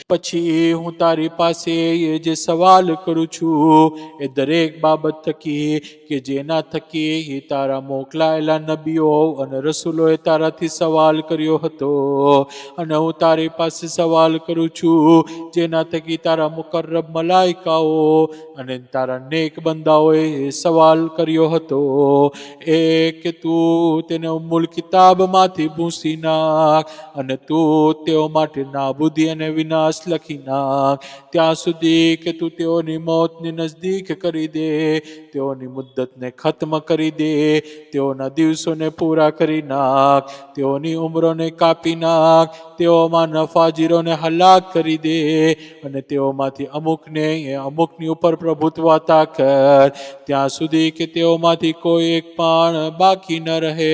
પછી હું તારી પાસે જે સવાલ કરું છું એ દરેક બાબત થકી કે જેના થકી તારા મોકલાયેલા નબીઓ અને રસૂલોએ તારાથી સવાલ કર્યો હતો, અને હું તારી પાસે સવાલ કરું છું જેના થકી તારા મુકર્રબ મલાઈકાઓ અને તારા નેક બંદાઓએ સવાલ કર્યો હતો, એ કે તું તેને ઉમ્મુલ કિતાબમાંથી ભૂંસી નાખ અને તું તેઓ માટે નાબૂદી અને વિનાશ લખી નાખ ત્યાં સુધી કે તું તેઓની મોતની નજદીક કરી દે, તેઓની મુદ્દતને ખત્મ કરી દે, તેઓના દિવસોને પૂરા કરી નાખ, તેઓની ઉંમરોને કાપી નાખ, તેઓમાં ફાજીરોને હલાક કરી દે અને તેઓમાંથી અમુકની ઉપર પ્રભુત્વ અતા કર ત્યાં સુધી કે તેઓમાંથી કોઈ એક પણ બાકી ન રહે,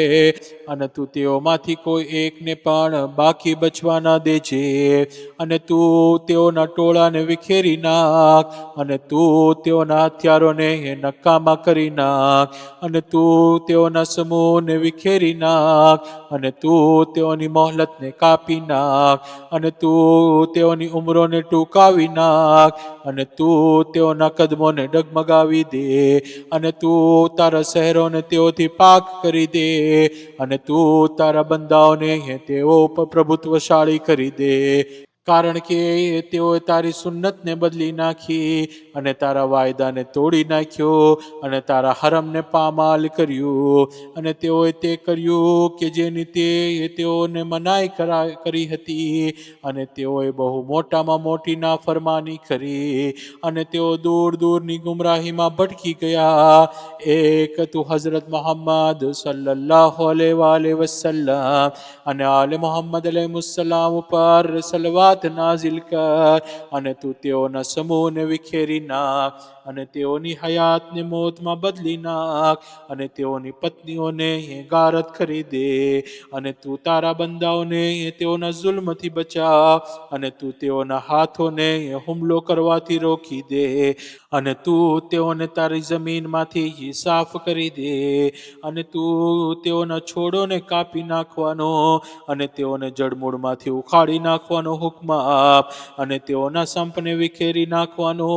અને તું તેઓમાંથી કોઈ એકને પણ બાકી બચવા ન દેજે, અને તું તેઓના ટોળાને વિખેરી નાખ અને તું તેઓના હથિયારોને નકામા કરી નાખ, અને તું તેઓના સમૂહને વિખેરી નાખ, અને તું તેઓની મોહલતને કાપી નાખ, અને તું તેઓની ઉંમરોને ટૂંકાવી નાખ, અને તું તેઓના કદમોને ડગમગાવી દે, અને તું તારા શહેરોને તેઓથી પાક કરી દે, અને તું તારા બંદાઓને તેઓ ઉપર પ્રભુત્વશાળી કરી દે, કારણ કે તેઓએ તારી સુન્નતને બદલી નાખી અને તારા વાયદાને તોડી નાખ્યો અને તારા હરમને પામાલ કર્યું, અને તેઓએ તે કર્યું કે જેની તેઓને મનાઈ કરી હતી, અને તેઓએ બહુ મોટામાં મોટી નાફરમાની કરી અને તેઓ દૂર દૂરની ગુમરાહીમાં ભટકી ગયા. એક તું હઝરત મોહમ્મદ સલ્લલ્લાહુ અલૈહિ વસલ્લમ અને આલે મોહમ્મદ અલૈહિસ્સલામ ઉપર સલવાત નાઝિલ કર, અને તું તેઓના સમૂહને વિખેરી નાખ અને તેઓની હયાતને મોતમાં બદલી નાખ, અને તેઓની પત્નીઓને ગારત કરી દે, અને તું તારા બંદાઓને તેઓના જુલ્મથી બચાવ, અને તું તેઓના હાથોને હુમલો કરવાથી રોકી દે, અને તું તેઓને તારી જમીનમાંથી સાફ કરી દે, અને તું તેઓના છોડોને કાપી નાખવાનો અને તેઓને જડમૂળમાંથી ઉખાડી નાખવાનો હુકમ આપ, અને તેઓના સંપને વિખેરી નાખવાનો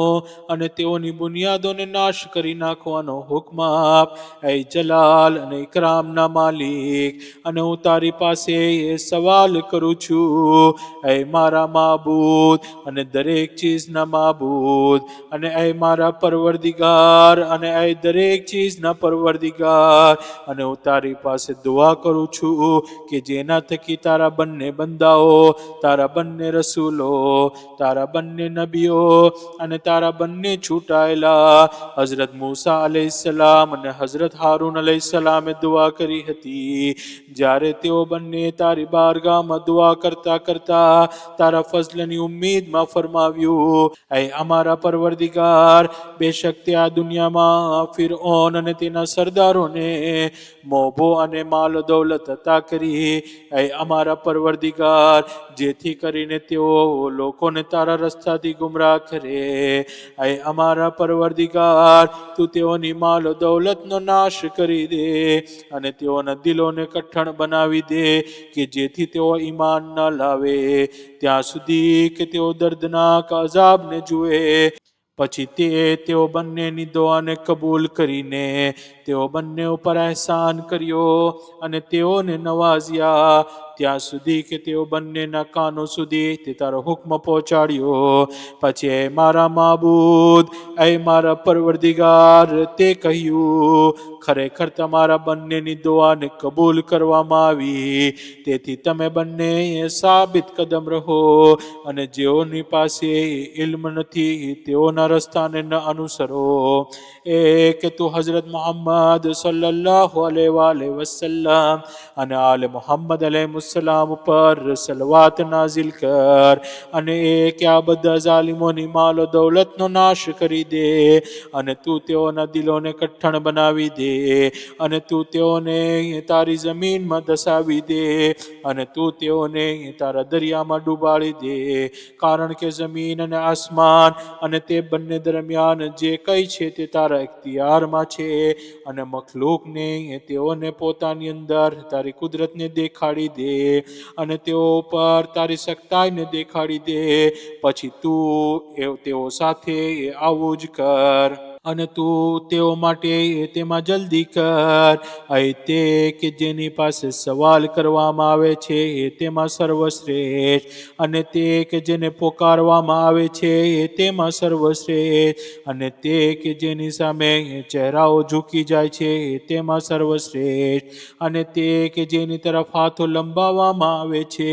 અને તેઓની બુનિયાદોને નાશ કરી નાખવાનો હુકમ આપ. એ જલાલ અને ઇકરામના માલિક, અને હું તારી પાસે સવાલ કરું છું, એ મારા માબૂદ અને દરેક ચીજના માબૂદ, અને એ મારા પરવરદિગાર અને એ દરેક ચીજના પરવરદિગાર, અને હું તારી પાસે દુઆ કરું છું કે જેના થકી તારા બંને બંદાઓ, તારા બંને રસૂલો, તારા બંને નબીઓ અને તારા બંને છૂટાયેલા હઝરત મૂસા અલૈહિસ્સલામ અને હઝરત હારૂન અલૈહિસ્સલામે દુઆ કરી હતી, જ્યારે તેઓ બંને તારી બારગાહમાં દુઆ કરતા કરતા તારા ફઝલની ઉમ્મીદમાં ફરમાવ્યું, એ અમારા પરવરદિગાર, બેશક તે આ દુનિયામાં ફિરઓન અને તેના સરદારોને મોભો અને માલ દૌલત અતા કરી, એ અમારા પરવરદિગાર, જેથી કરીને તેઓ લોકોને તારા રસ્તાથી ગુમરાહ કરે, એ અમારા પરવરદિગાર, તું તેઓની માલ દૌલતનો નાશ કરી દે અને તેઓના દિલોને કઠણ બનાવી દે કે જેથી તેઓ ઈમાન ન લાવે ત્યાં સુધી કે તેઓ દર્દનાક અઝાબને જુએ. પછી તેઓ બંનેની દુઆને કબૂલ કરીને તેઓ બંને ઉપર અહેસાન કર્યો અને તેઓને નવાઝ્યા ત્યાં સુધી કે તેઓ બંનેના કાનો સુધી તે તારો હુક્મ પહોંચાડ્યો. પછી એ મારા માબૂદ, એ મારા પરવરદિગાર, તે કહ્યું, ખરેખર તમારા બંનેની દુઆને કબૂલ કરવામાં આવી, તેથી તમે બંને સાબિત કદમ રહો અને જેઓની પાસે ઇલ્મ નથી તેઓના રસ્તાને ન અનુસરો. કે તું હઝરત મુહમ્મદ સલ્લલ્લાહુ અલૈહિ વસલ્લમ અને આલે મુહમ્મદ અલૈહિસ્સલામ પર સલવાત નાઝિલ કર અને કે આ બધા ઝાલિમોની માલ દૌલતનો નાશ કરી દે અને તું તેઓના દિલોને કઠણ બનાવી દે અને તું તેઓને તારી જમીનમાં દસાવી દે અને તું તેઓને તારા દરિયામાં ડૂબાડી દે, કારણ કે જમીન અને આસમાન અને તે બંને દરમિયાન જે કંઈ છે તે તારા ઇખ્તિયારમાં છે અને મખલૂકને તેઓને પોતાની અંદર તારી કુદરતને દેખાડી દે અને તેઓ પર તારી સખ્તાઈને દેખાડી દે. પછી તું તેઓ સાથે આવું જ કર અને તું તેઓ માટે તેમાં જલ્દી કર. તે કે જેની પાસે સવાલ કરવામાં આવે છે તેમાં સર્વશ્રેષ્ઠ અને તે કે જેને પોકારવામાં આવે છે તેમાં સર્વશ્રેષ્ઠ અને તે કે જેની સામે ચહેરાઓ ઝૂકી જાય છે તેમાં સર્વશ્રેષ્ઠ અને તે કે જેની તરફ હાથો લંબાવવામાં આવે છે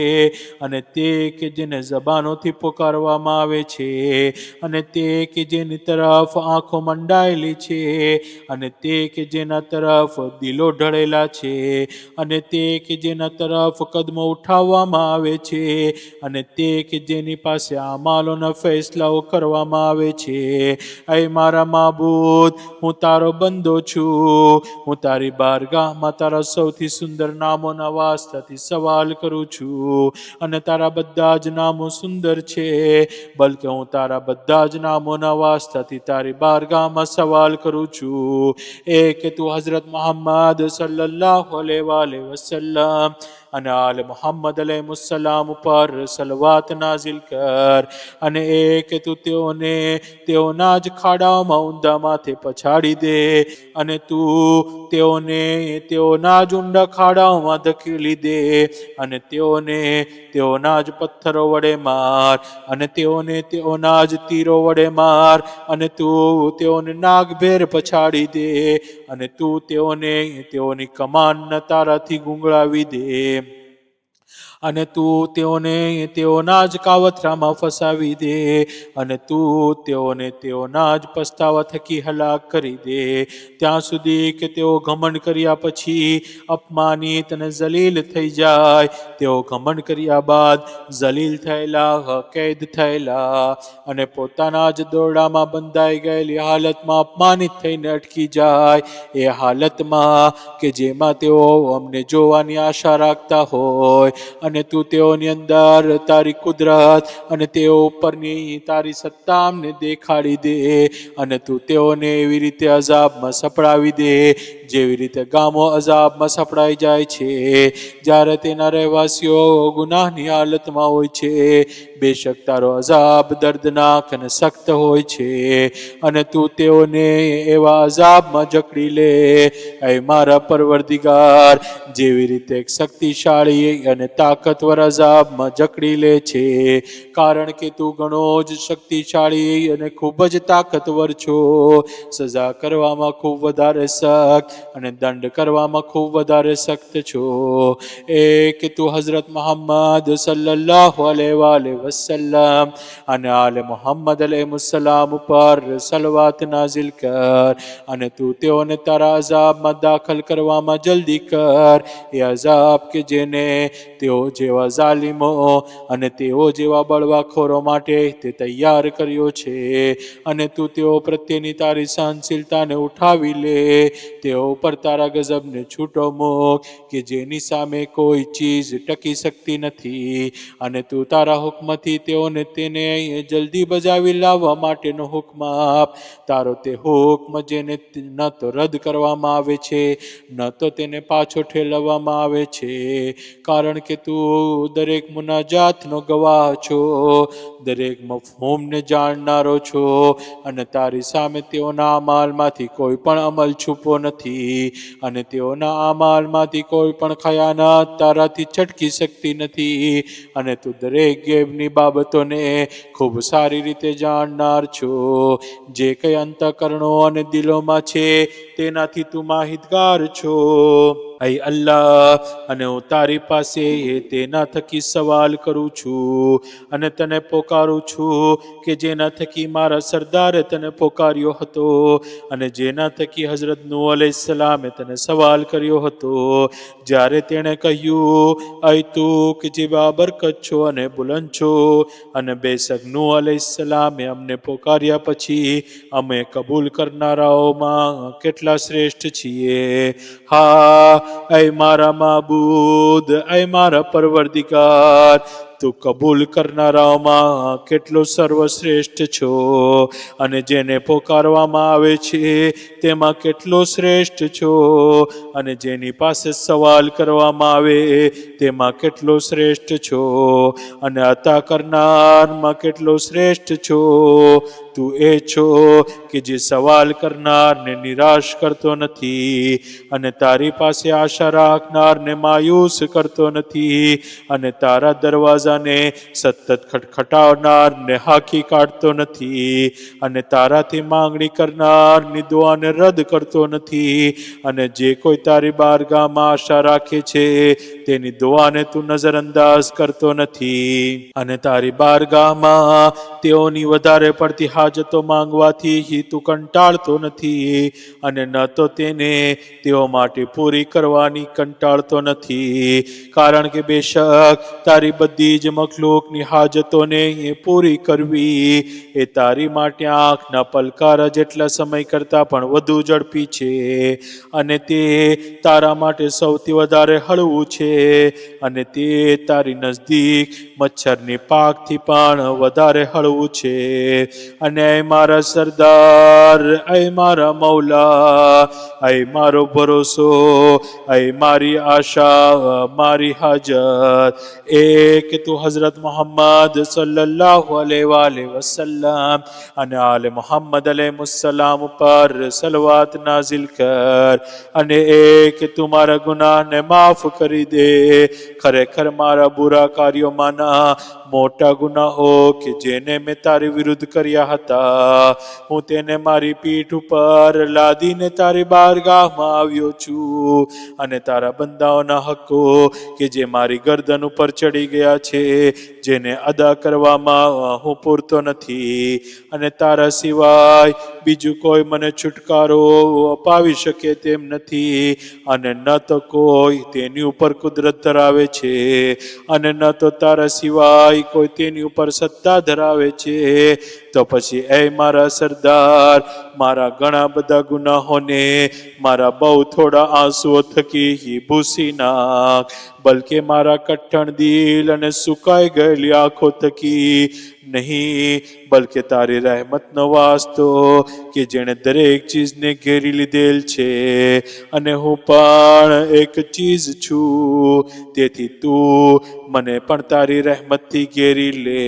અને તે કે જેને જબાનોથી પોકારવામાં આવે છે અને તે કે જેની તરફ આંખો મંડાયેલી છે અને તે કે જેના તરફ દિલો ઢળેલા છે અને તે કે જેના તરફ કદમો ઉઠાવવામાં આવે છે અને તે કે જેની પાસે અમાલોના ફેસલાઓ કરવામાં આવે છે. એ મારા માબૂદ, હું તારો બંદો છું, હું તારી બારગાહમાં તારા સૌથી સુંદર નામોના વાસ્તાથી સવાલ કરું છું અને તારા બધા જ નામો સુંદર છે, બલકે હું તારા બધા જ નામોના વાસ્તાથી તારી બારગાહમાં સવાલ કરું છું. કે તું હઝરત મુહમ્મદ સલ્લલ્લાહુ અલૈહિ વસલ્લમ અને આલે મુહમ્મદ અલૈહિસ્સલામ પર સલવાત નાઝિલ કર અને કે તું તેઓને તેઓના જ ખાડાઓમાં ઊંધા માથે પછાડી દે અને તું તેઓને તેઓના જ ઊંડા ખાડાઓમાં ધકેલી દે અને તેઓને તેઓના જ પથ્થરો વડે માર અને તેઓને તેઓના જ તીરો વડે માર અને તું તેઓને નાગભેર પછાડી દે અને તું તેઓને તેઓની કમાનના તારાથી ગુંગળાવી દે અને તું તેઓને તેઓના જ કાવતરામાં ફસાવી દે અને તું તેઓને તેઓના જ પસ્તાવા થકી હલાક કરી દે, ત્યાં સુધી કે તેઓ ઘમંડ કર્યા પછી અપમાનિત અને જલીલ થઈ જાય. તેઓ ઘમંડ કર્યા બાદ જલીલ થયેલા, કેદ થયેલા અને પોતાના જ દોરડામાં બંધાઈ ગયેલી હાલતમાં અપમાનિત થઈને અટકી જાય, એ હાલતમાં કે જેમાં તેઓ અમને જોવાની આશા રાખતા હોય અને તું તેઓની અંદર તારી કુદરત અને તેઓ ઉપરની તારી સત્તા અમને દેખાડી દે અને તું તેઓને એવી રીતે અઝાબમાં સપડાવી દે જેવી રીતે ગામો અઝાબમાં સપડાઈ જાય છે જ્યારે તેના રહેવાસીઓ ગુનાહની હાલતમાં હોય છે. બેશક તારો અઝાબ દર્દનાક અને સખ્ત હોય છે અને તું તેઓને એવા અઝાબમાં જકડી લે, એ મારા પરવરદિગાર, જેવી રીતે એક શક્તિશાળી અને તાકતવર અઝાબમાં જકડી લે છે, કારણ કે તું ઘણો જ શક્તિશાળી અને ખૂબ જ તાકતવર છો. સજા કરવામાં ખૂબ વધારે સખ્ત અને દંડ કરવામાં ખૂબ વધારે સખ્ત છો. કે તું હઝરત મુહમ્મદ સલ્લલ્લાહુ અલૈહિ વસલ્લમ અને આલે મુહમ્મદ અલૈહિસ્સલામ પર સલવાત નાઝિલ કર અને તું તેઓને તારા અઝાબમાં દાખલ કરવામાં જલ્દી કર, એ અઝાબ કે જેને તેઓ જેવા ઝાલિમો અને તેઓ જેવા બળવાખોરો માટે તે તૈયાર કર્યો છે અને તું તેઓ પ્રત્યેની તારી સહનશીલતાને ઉઠાવી લે, તેઓ ઉપર તારા ગજબને છૂટો મૂક કે જેની સામે કોઈ ચીજ ટકી શકતી નથી અને તું તારા હુકમથી તેઓને તેને જલ્દી બજાવી લાવવા માટેનો હુકમ આપ. તારો તે હુકમ જેને ન તો રદ કરવામાં આવે છે ન તો તેને પાછો ઠેલવવામાં આવે છે, કારણ કે તું તું દરેક મુનાજાતનો ગવાહ છો, દરેક મફહૂમને જાણનારો છો, અને તારી સામે તેઓના અમાલમાંથી કોઈ પણ અમલ છૂપો નથી, અને તેઓના અમાલમાંથી કોઈ પણ ખયાનત તારાથી છટકી શકતી નથી, અને તું દરેક ગેબની બાબતોને ખૂબ સારી રીતે જાણનાર છો. જે કંઈ અંતઃકરણો અને દિલોમાં છે તેનાથી તું માહિતગાર છો. ऐ અલ્લાહ, અને હું તારી પાસે તેના થકી સવાલ કરું છું અને તને પોકારું છું કે જેના થકી મારા સરદારે તને પોકાર્યો હતો, અને જેના થકી હઝરત નૂહ અલૈહિસ્સલામે તને સવાલ કર્યો હતો જ્યારે તેણે કહ્યું, ऐ તું કે જે બાબરકત છો અને બુલંદ છો, અને બેશક નૂહ અલૈહિસ્સલામે અમને પોકાર્યા પછી અમે કબૂલ કરનારાઓમાં કેટલા શ્રેષ્ઠ છીએ. હા, ऐ મારા માબૂદ, ऐ મારા પરવરદિગાર, તું કબૂલ કરનારાઓમાં કેટલો સર્વશ્રેષ્ઠ છો, અને જેને પોકારવામાં આવે છે તેમાં કેટલો શ્રેષ્ઠ છો, અને જેની પાસે સવાલ કરવામાં આવે તેમાં કેટલો શ્રેષ્ઠ છો, અને અતા કરનારમાં કેટલો શ્રેષ્ઠ છો. તું એ છો કે જે સવાલ કરનારને નિરાશ કરતો નથી, અને તારી પાસે આશા રાખનારને માયુસ કરતો નથી, અને તારા દરવાજાને સતત ખટખટાવનારને હાંકી કાઢતો નથી, અને તારાથી માંગણી કરનારની દુઆને રદ કરતો નથી, અને જે કોઈ તારી બારગાહમાં આશા રાખે છે તેની દુઆને તું નજરઅંદાજ કરતો નથી, અને તારી બારગાહમાં તેઓની વધારે પડતી હાજતો માંગવાથી તું કંટાળતો નથી, અને ન તો તેને તેઓ માટે પૂરી કરવાની કંટાળતો નથી, કારણ કે બેશક તારી બધી જ મખલૂકની હાજતોને પૂરી કરવી એ તારી માટે આંખના પલકારા જેટલા સમય કરતાં પણ વધુ ઝડપી છે, અને તે તારા માટે સૌથી વધારે હળવું છે, અને તે તારી નજદીક મચ્છરની પાકથી પણ વધારે હળવું છે. અને ऐ મારા સરદાર, ऐ મારા મૌલા, ऐ મારો ભરોસો, ऐ મારી આશા, મારી હાજત, એ કે તું હઝરત મુહમ્મદ સલ્લલ્લાહુ અલૈહિ વસલ્લમ અને આલે મુહમ્મદ અલૈહિસ્સલામ ઉપર સલવાત નાઝિલ કર, અને એ કે તું મારા ગુનાહને માફ કરી દે. ખરેખર મારા બુરા કાર્યોમાંના મોટા ગુનાહો કે જેને મેં તારી વિરુદ્ધ કર્યા હતા, હું તેને મારી પીઠ ઉપર લાદીને તારી બારગાહમાં આવ્યો છું, અને તારા બંદાઓના હક્કો કે જે મારી ગરદન ઉપર ચડી ગયા છે જેને અદા કરવામાં હું પૂરતો નથી, અને તારા સિવાય બીજું કોઈ મને છુટકારો અપાવી શકે તેમ નથી, અને ન તો કોઈ તેની ઉપર કુદરત ધરાવે છે, અને ન તો તારા સિવાય કોઈ તેની ઉપર સત્તા ધરાવે છે. તો પછી ऐ મારા સરદાર, મારા ઘણા બધા ગુનાહોને મારા બહુ થોડા આંસુઓ થકી ભૂસી નાખ, બલકે મારા કઠણ દિલ અને સુકાઈ ગયેલી આંખો થકી નહીં, બલકે તારી રહેમતનો વાસ્તો કે જેણે દરેક ચીજને ઘેરી લીધેલ છે, અને હું પણ એક ચીજ છું, તેથી તું મને પણ તારી રહેમતથી ઘેરી લે.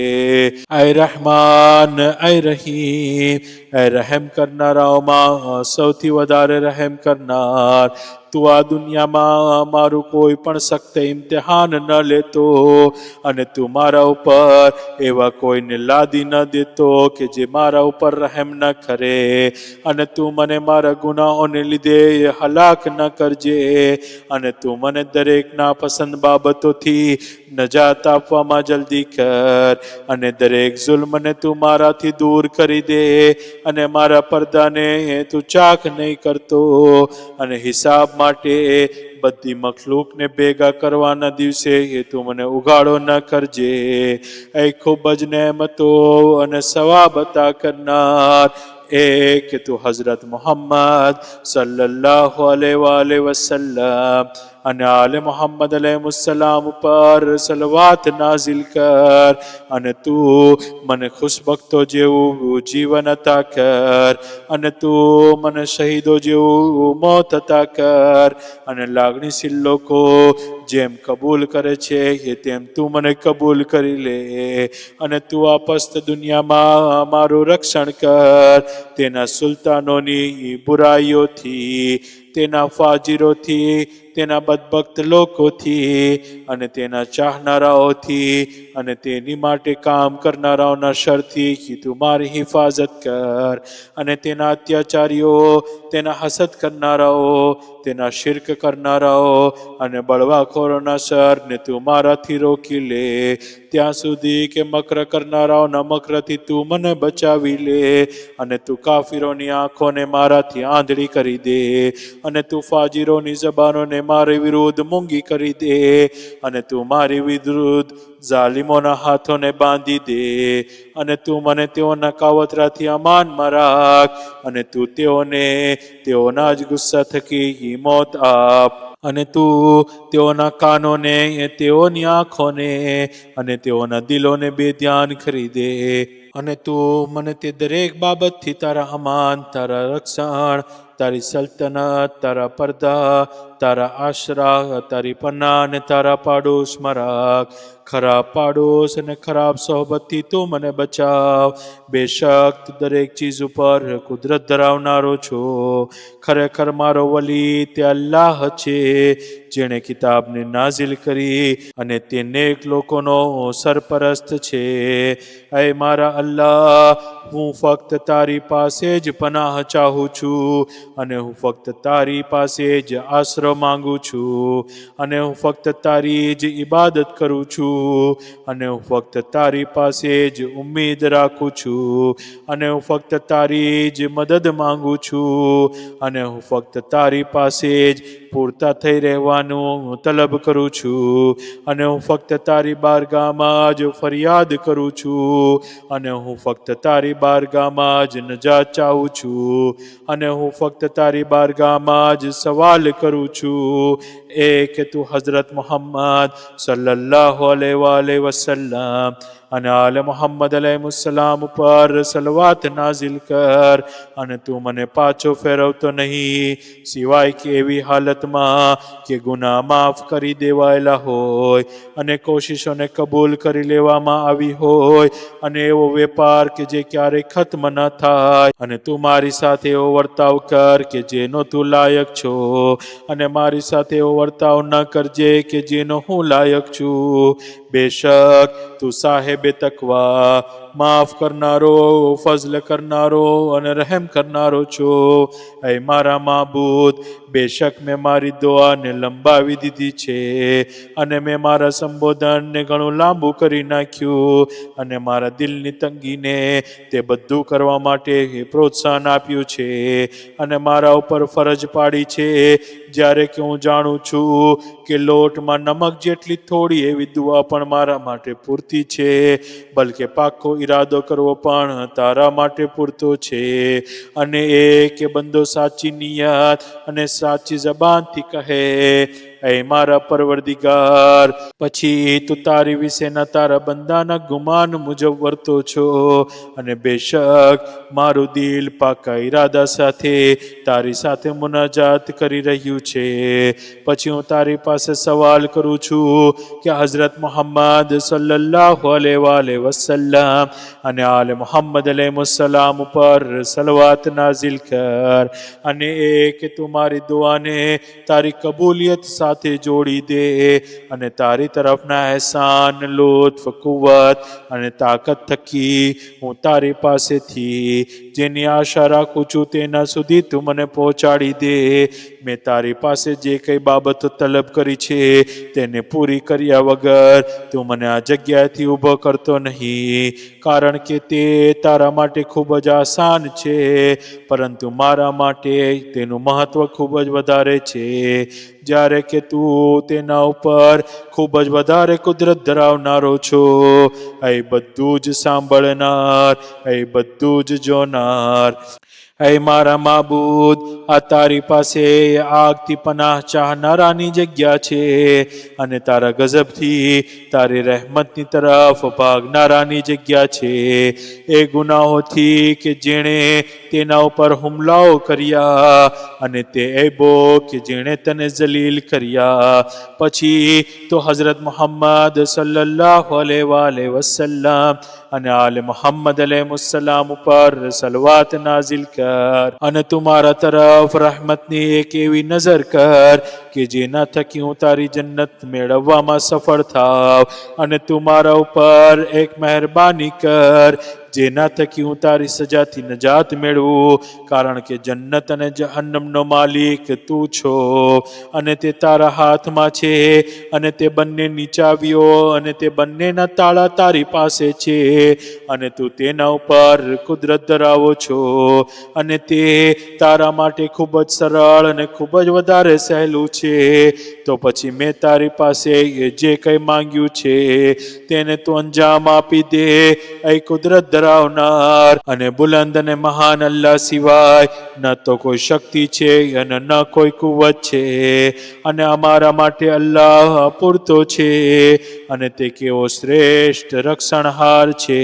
ऐ रहमान, ऐ रहीम, ऐ रहम કરનારાઓમાં સૌથી વધારે રહેમ કરનાર, તું આ દુનિયામાં મારું કોઈ પણ સખ્ત ઇમ્તિહાન ન લેતો, અને તું મારા ઉપર એવા કોઈને લાદી ન દેતો કે જે મારા ઉપર રહેમ ન કરે, અને તું મને મારા ગુનાહોને લીધે હલાક ન કરજે, અને તું મને દરેક નાપસંદ બાબતોથી નજાત આપવામાં જલ્દી કર, અને દરેક જુલ્મને તું મારાથી દૂર કરી દે, અને મારા પડદાને તું ચાક નહીં કરતો, અને હિસાબ માટે બધી મખલૂકને ભેગા કરવાના દિવસે તું મને ઉઘાડો ન કરજે. એ ખૂબ જ નેમતો અને સવાબ અતા કરનાર, એ કે તું હઝરત મુહમ્મદ સલ્લલ્લાહુ અલૈહિ વસલ્લમ અને આલે મોહમ્મદ અલૈહિસ્સલામ ઉપર સલવાત નાઝિલ કર અને તું મને ખુશબખ્તો જેવું જીવન અતા કર અને તું મને શહીદો જેવું મોત અતા કર અને લાગણીશીલ લોકો જેમ કબૂલ કરે છે તેમ તું મને કબૂલ કરી લે અને તું આ પસ્ત દુનિયામાં મારું રક્ષણ કર તેના સુલતાનોની બુરાઈઓથી, તેના ફાજીરોથી, તેના બદબખ્ત લોકોથી અને તેના ચાહનારાઓથી અને તેની માટે કામ કરનારાઓના શરથી તું મારી હિફાજત કર અને તેના અત્યાચારીઓ, તેના હસદ કરનારાઓ, તેના શિર્ક કરનારાઓ અને બળવાખોરોના શરને તું મારાથી રોકી લે ત્યાં સુધી કે મકર કરનારાઓના મકરથી તું મને બચાવી લે અને તું કાફિરોની આંખોને મારાથી આંધળી કરી દે અને તું ફાજીરોની જબાનોને મારી વિરુદ્ધ મૂંગી કરી દે અને તું મારી વિરુદ્ધ ઝાલિમોના હાથોને બાંધી દે અને તું મને તેઓના કાવતરાથી અમાનમાં રાખ અને તું તેઓના જ ગુસ્સા થકી મોત આપ અને તું તેઓના કાનોને, તેઓની આંખોને અને તેઓના દિલોને બેધ્યાન કરી દે અને તું મને તે દરેક બાબતથી તારા અમાન, તારા રક્ષણ, તારી સલ્તનત, તારા પડદા, તારા આશરા, તારી પનાહ અને તારા પાડોશમાં રાખ. ખરાબ પાડોશ અને ખરાબ સોહબતથી તું મને બચાવ. બેશક તું દરેક ચીજ ઉપર કુદરત ધરાવનારો છો. ખરેખર મારો વલી તે અલ્લાહ છે જેણે કિતાબને નાઝિલ કરી અને તે નેક લોકોનો સરપરસ્ત છે. ऐ મારા અલ્લાહ, હું ફક્ત તારી પાસે જ પનાહ ચાહું છું અને હું ફક્ત તારી પાસે જ આશરો માંગુ છું અને હું ફક્ત તારી જ ઇબાદત કરું છું અને હું ફક્ત તારી પાસે જ ઉમ્મીદ રાખું છું અને હું ફક્ત તારી જ મદદ માંગુ છું અને હું ફક્ત તારી પાસે જ પૂરતા થઈ રહેવાનું તલબ કરું છું અને હું ફક્ત તારી બારગાહમાં જ ફરિયાદ કરું છું અને હું ફક્ત તારી બારગાહમાં જ નજાત ચાહું છું અને હું ફક્ત તારી બારગાહમાં જ સવાલ કરું છું કે તું હઝરત મુહમ્મદ સલ્લલ્લાહુ અલૈહિ વસલ્લમ અને આલે મોહમ્મદ અલૈહિસ્સલામ ઉપર સલવાત નાઝિલ કર અને તું મને પાછો ફેરવતો નહીં સિવાય કે એવી હાલતમાં કે ગુનાહ માફ કરી દેવાયેલા હોય અને કોશિશોને કબૂલ કરી લેવામાં આવી હોય અને એવો વેપાર કે જે ક્યારેય ખત્મ ન થાય અને તું મારી સાથે એવો વર્તાવ કર કે જેનો તું લાયક છો અને મારી સાથે એવો વર્તાવ ન કરજે કે જેનો હું લાયક છું. બેશક તું સાહેબે તકવા, માફ કરનારો, ફઝલ કરનારો અને રહેમ કરનારો છો. ऐ મારા માબૂદ, બેશક મેં મારી દુઆને લંબાવી દીધી છે અને મેં મારા સંબોધનને ઘણું લાંબુ કરી નાખ્યું અને મારા દિલની તંગીને તે બધું કરવા માટે પ્રોત્સાહન આપ્યું છે અને મારા ઉપર ફરજ પાડી છે જ્યારે કે હું જાણું છું કે લોટમાં નમક જેટલી થોડી એવી દુઆ પણ મારા માટે પૂરતી છે, બલકે પાકો ઈરાદો કરવો પણ તારા માટે પૂરતો છે અને એ કે બંદો સાચી નિયત અને સાચી જબાનથી કહે ऐ મારા પરવરદિગાર, પછી તું તારી વિશેના તારા બંદાના ગુમાન મુજબ વર્તો છો અને બેશક મારું દિલ પાકા ઈરાદા સાથે તારી સાથે મુનાજાત કરી રહ્યું છે. પછી હું તારી પાસે સવાલ કરું છું કે હઝરત મુહમ્મદ સલ્લલ્લાહુ અલૈહિ વસલ્લમ અને આલે મુહમ્મદ અલૈહિસ્સલામ ઉપર સલવાત નાઝિલ કર અને કે તું મારી દુઆને તારી કબૂલિયત સાથે જોડી દે અને તારી તરફના એહસાન, લુત્ફ, કુવ્વત અને તાકાત થકી હું તારી પાસેથી જેની આશા રાખું છું તેના સુધી તું મને પહોંચાડી દે. મેં તારી પાસે જે કઈ બાબતો તલબ કરી છે તેને પૂરી કર્યા વગર તું મને આ જગ્યાએથી ઊભો કરતો નહીં, કારણ કે તે તારા માટે ખૂબ જ આસાન છે પરંતુ મારા માટે તેનું મહત્વ ખૂબ જ વધારે છે જ્યારે કે તું તેના ઉપર ખૂબ જ વધારે કુદરત ધરાવનારો છો. એ બધું જ સાંભળનાર, એ બધું જ જોનાર, ऐ मारा माबूद आ तारी पासे આગથી પનાહ ચાહનારાની જગ્યા છે અને તારા ગજબથી તારી રહેમતની તરફ ભાગનારાની જગ્યા છે. એ ગુનાહોથી કે જેણે તેના ઉપર હુમલાઓ કર્યા અને તે એબો કે જેણે તને જલીલ કર્યા. પછી તો હઝરત મુહમ્મદ સલ્લલ્લાહુ અલૈહિ વસલ્લમ અને આલે મુહમ્મદ અલૈહિસ્સલામ ઉપર સલવાત નાઝિલ કર અને તું મારા તરફ રહમતની એક એવી નજર કર કે જેના થકી હું તારી જન્નત મેળવવામાં સફળ થાવ અને તું મારા ઉપર એક મહેરબાની કર જેના થકી હું તારી સજાથી નજાત મેળવું, કારણ કે જન્નત અને જહન્નમનો માલિક તું છો અને તે તારા હાથમાં છે અને તે બંનેની ચાવીઓ અને તે બંનેના તાળા તારી પાસે છે અને તું તેના ઉપર કુદરત ધરાવો છો અને તે તારા માટે ખૂબ જ સરળ અને ખૂબ જ વધારે સહેલું છે. તો પછી મેં તારી પાસે જે કંઈ માંગ્યું છે તેને તું અંજામ આપી દે. એ કુદરત ધરાવનાર અને બુલંદ અને મહાન અલ્લાહ સિવાય ન તો કોઈ શક્તિ છે અને ન કોઈ કુવત છે અને અમારા માટે અલ્લાહ પૂરતો છે અને તે કેવો શ્રેષ્ઠ રક્ષણહાર છે,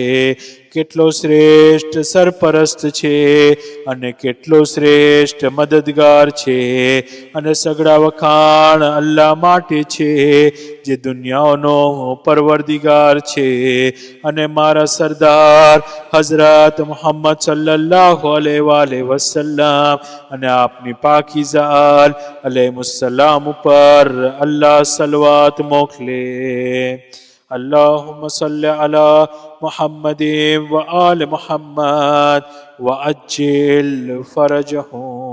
કેટલો શ્રેષ્ઠ સરપરસ્ત છે અને કેટલો શ્રેષ્ઠ મદદગાર છે. અને સગળા વખાણ અલ્લાહ માટે છે જે દુનિયાઓનો પરવરદિગાર છે અને મારા સરદાર હઝરત મુહમ્મદ સલ્લલ્લાહુ અલૈહિ વસલ્લમ અને આપની પાકીઝા આલ અલૈહિસ્સલામ ઉપર અલ્લાહ સલવાત મોકલે. اللهم صل على محمد وآل محمد وعجل فرجهم.